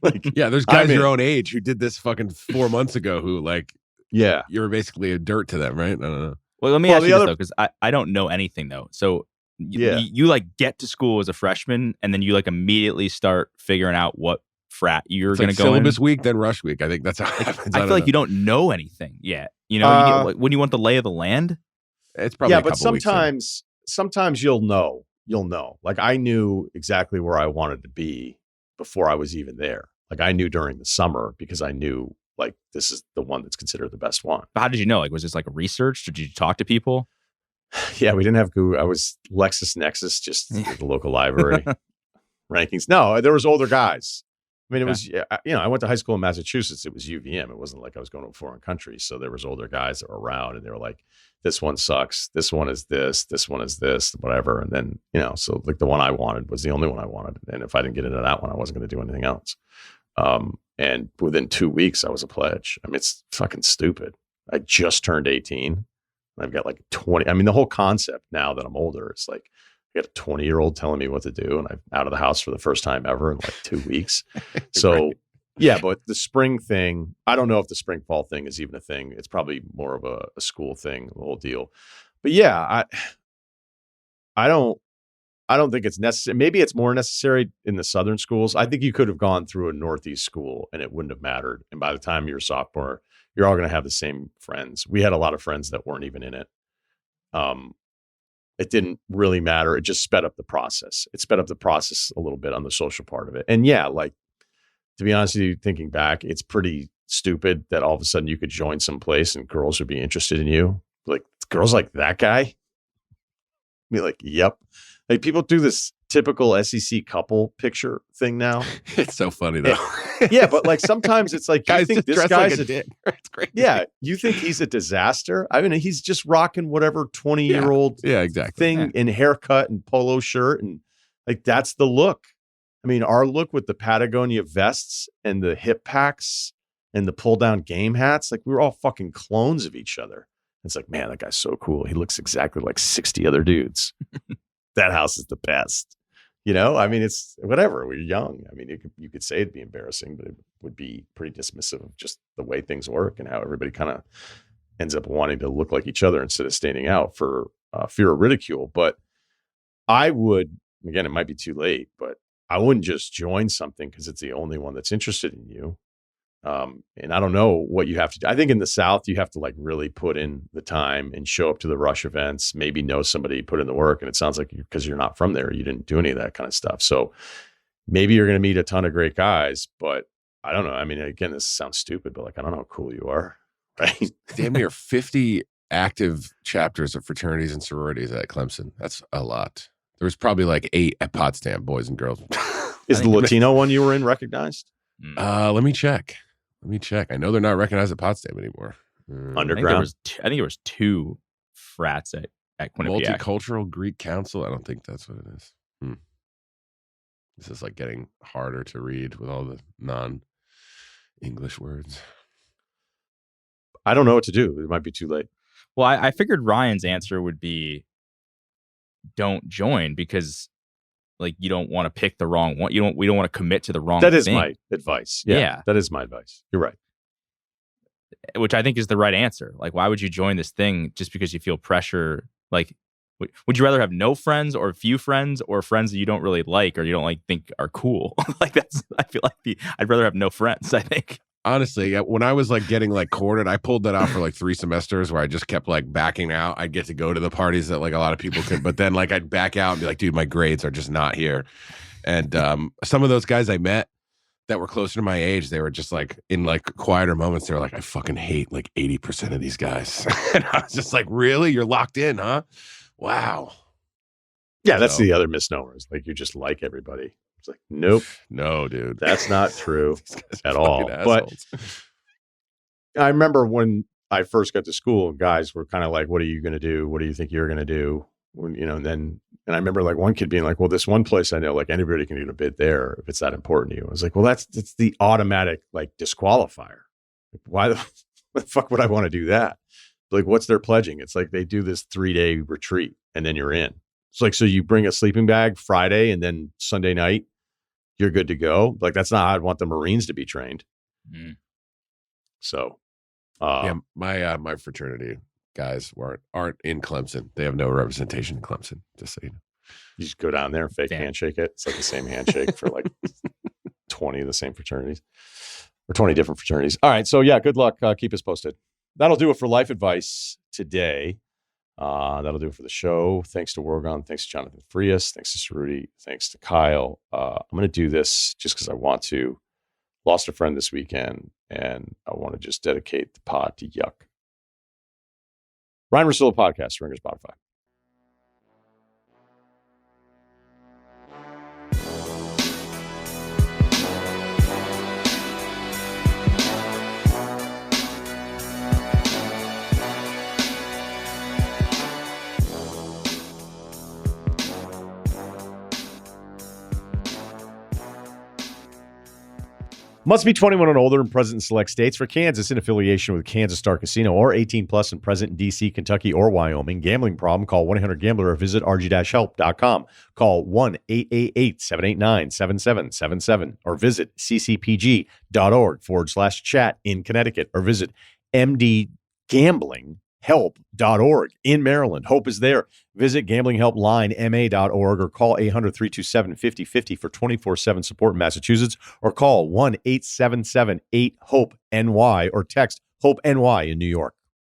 Like, yeah, there's guys your own age who did this fucking 4 months ago who like, yeah, you were basically a dirt to them, right? I don't know. Well, let me ask you this, though, because I don't know anything, though. So you like get to school as a freshman and then you like immediately start figuring out what frat you're going to go in. Syllabus week, then rush week. I think that's how it happens. I feel like you don't know anything yet. You know, when you want the lay of the land. It's probably but sometimes you'll know. Like I knew exactly where I wanted to be before I was even there. Like I knew during the summer because I knew like this is the one that's considered the best one. But how did you know? Like was this like research? Or did you talk to people? Yeah, we didn't have Google. I was LexisNexis, just the local library rankings. No, there was older guys. I mean, it was, I went to high school in Massachusetts. It was UVM. It wasn't like I was going to a foreign country. So there was older guys that were around and they were like, this one sucks. This one is this one is this, whatever. And then, so like the one I wanted was the only one I wanted. And if I didn't get into that one, I wasn't going to do anything else. And within 2 weeks, I was a pledge. I mean, it's fucking stupid. I just turned 18. I've got like 20. I mean, the whole concept now that I'm older, it's like I got a 20-year-old telling me what to do, and I'm out of the house for the first time ever in like 2 weeks. So, right. Yeah, but the spring thing, I don't know if the spring fall thing is even a thing. It's probably more of a school thing, the whole deal. But yeah, I don't think it's necessary. Maybe it's more necessary in the southern schools. I think you could have gone through a northeast school and it wouldn't have mattered. And by the time you're a sophomore, you're all going to have the same friends. We had a lot of friends that weren't even in it. It didn't really matter. It just sped up the process. It sped up the process a little bit on the social part of it. And yeah, like, to be honest with you, thinking back, it's pretty stupid that all of a sudden you could join some place and girls would be interested in you. Like, girls like that guy? Be like, yep. Like, people do this typical SEC couple picture thing now. It's so funny though. Yeah, but like sometimes it's like, you think this guy's like a dick. It's great. Yeah, you think he's a disaster. I mean, he's just rocking whatever 20-year-old thing in haircut and polo shirt, and like that's the look. I mean, our look with the Patagonia vests and the hip packs and the pull down game hats, like we were all fucking clones of each other. It's like, man, that guy's so cool. He looks exactly like 60 other dudes. That house is the best. I mean, it's whatever. We're young. I mean, you could say it'd be embarrassing, but it would be pretty dismissive of just the way things work and how everybody kind of ends up wanting to look like each other instead of standing out for fear of ridicule. But I would, again, it might be too late, but I wouldn't just join something because it's the only one that's interested in you. And I don't know what you have to do. I think in the South, you have to like really put in the time and show up to the rush events, maybe know somebody, put in the work. And it sounds like because you're not from there, you didn't do any of that kind of stuff. So maybe you're going to meet a ton of great guys, but I don't know. I mean, again, this sounds stupid, but like, I don't know how cool you are. Right. Damn near 50 active chapters of fraternities and sororities at Clemson. That's a lot. There was probably like 8 at Potsdam, boys and girls. Is the Latino one you were in recognized? Let me check. I know they're not recognized at Potsdam anymore. Underground. I think there was 2 frats at Quinnipiac. Multicultural Greek Council. I don't think that's what it is. This is like getting harder to read with all the non-English words. I don't know what to do. It might be too late. Well, I figured Ryan's answer would be don't join because like you don't want to pick the wrong one. We don't want to commit to the wrong thing. That is my advice. Yeah, that is my advice. You're right. Which I think is the right answer. Like, why would you join this thing just because you feel pressure? Like, would you rather have no friends or few friends or friends that you don't really like or you don't like think are cool? Like I feel like I'd rather have no friends, I think. Honestly, when I was like getting like courted, I pulled that off for like 3 semesters where I just kept like backing out. I'd get to go to the parties that like a lot of people could, but then like I'd back out and be like, dude, my grades are just not here. And some of those guys I met that were closer to my age, they were just like in like quieter moments. They were like, I fucking hate like 80% of these guys. And I was just like, really? You're locked in, huh? Wow. Yeah, that's the other misnomer. Is like you just like everybody. It's like, nope, No, dude. that's not true These guys are at all. fucking But assholes. I remember when I first got to school, guys were kind of like, what are you going to do? What do you think you're going to do? When, and I remember like one kid being like, well, this one place I know, like anybody can get a bid there if it's that important to you. I was like, well, it's the automatic like disqualifier. Like, why the fuck would I want to do that? Like, what's their pledging? It's like they do this 3-day retreat and then you're in. It's like, so you bring a sleeping bag Friday and then Sunday night, you're good to go. Like, that's not how I'd want the Marines to be trained. Mm. So, Yeah, my fraternity guys aren't in Clemson. They have no representation in Clemson. Just so you know. you just go down there and fake Damn. handshake it. It's like the same handshake for like 20 of the same fraternities or 20 different fraternities. All right. So yeah, good luck. Keep us posted. That'll do it for life advice today. That'll do it for the show. Thanks to Worgon. Thanks to Jonathan Frias. Thanks to Ceruti. Thanks to Kyle. I'm going to do this just because I want to. Lost a friend this weekend, and I want to just dedicate the pod to Yuck. Ryen Russillo Podcast, Ringer Spotify. Must be 21 and older and present in select states. For Kansas, in affiliation with Kansas Star Casino, or 18 plus and present in D.C., Kentucky, or Wyoming. Gambling problem? Call 1-800-GAMBLER or visit rg-help.com. Call 1-888-789-7777 or visit ccpg.org/chat in Connecticut or visit mdgamblinghelp.org in Maryland. Hope is there. Visit gamblinghelplinema.org or call 800-327-5050 for 24/7 support in Massachusetts, or call 1-877-8-HOPE-NY or text HOPE-NY in New York.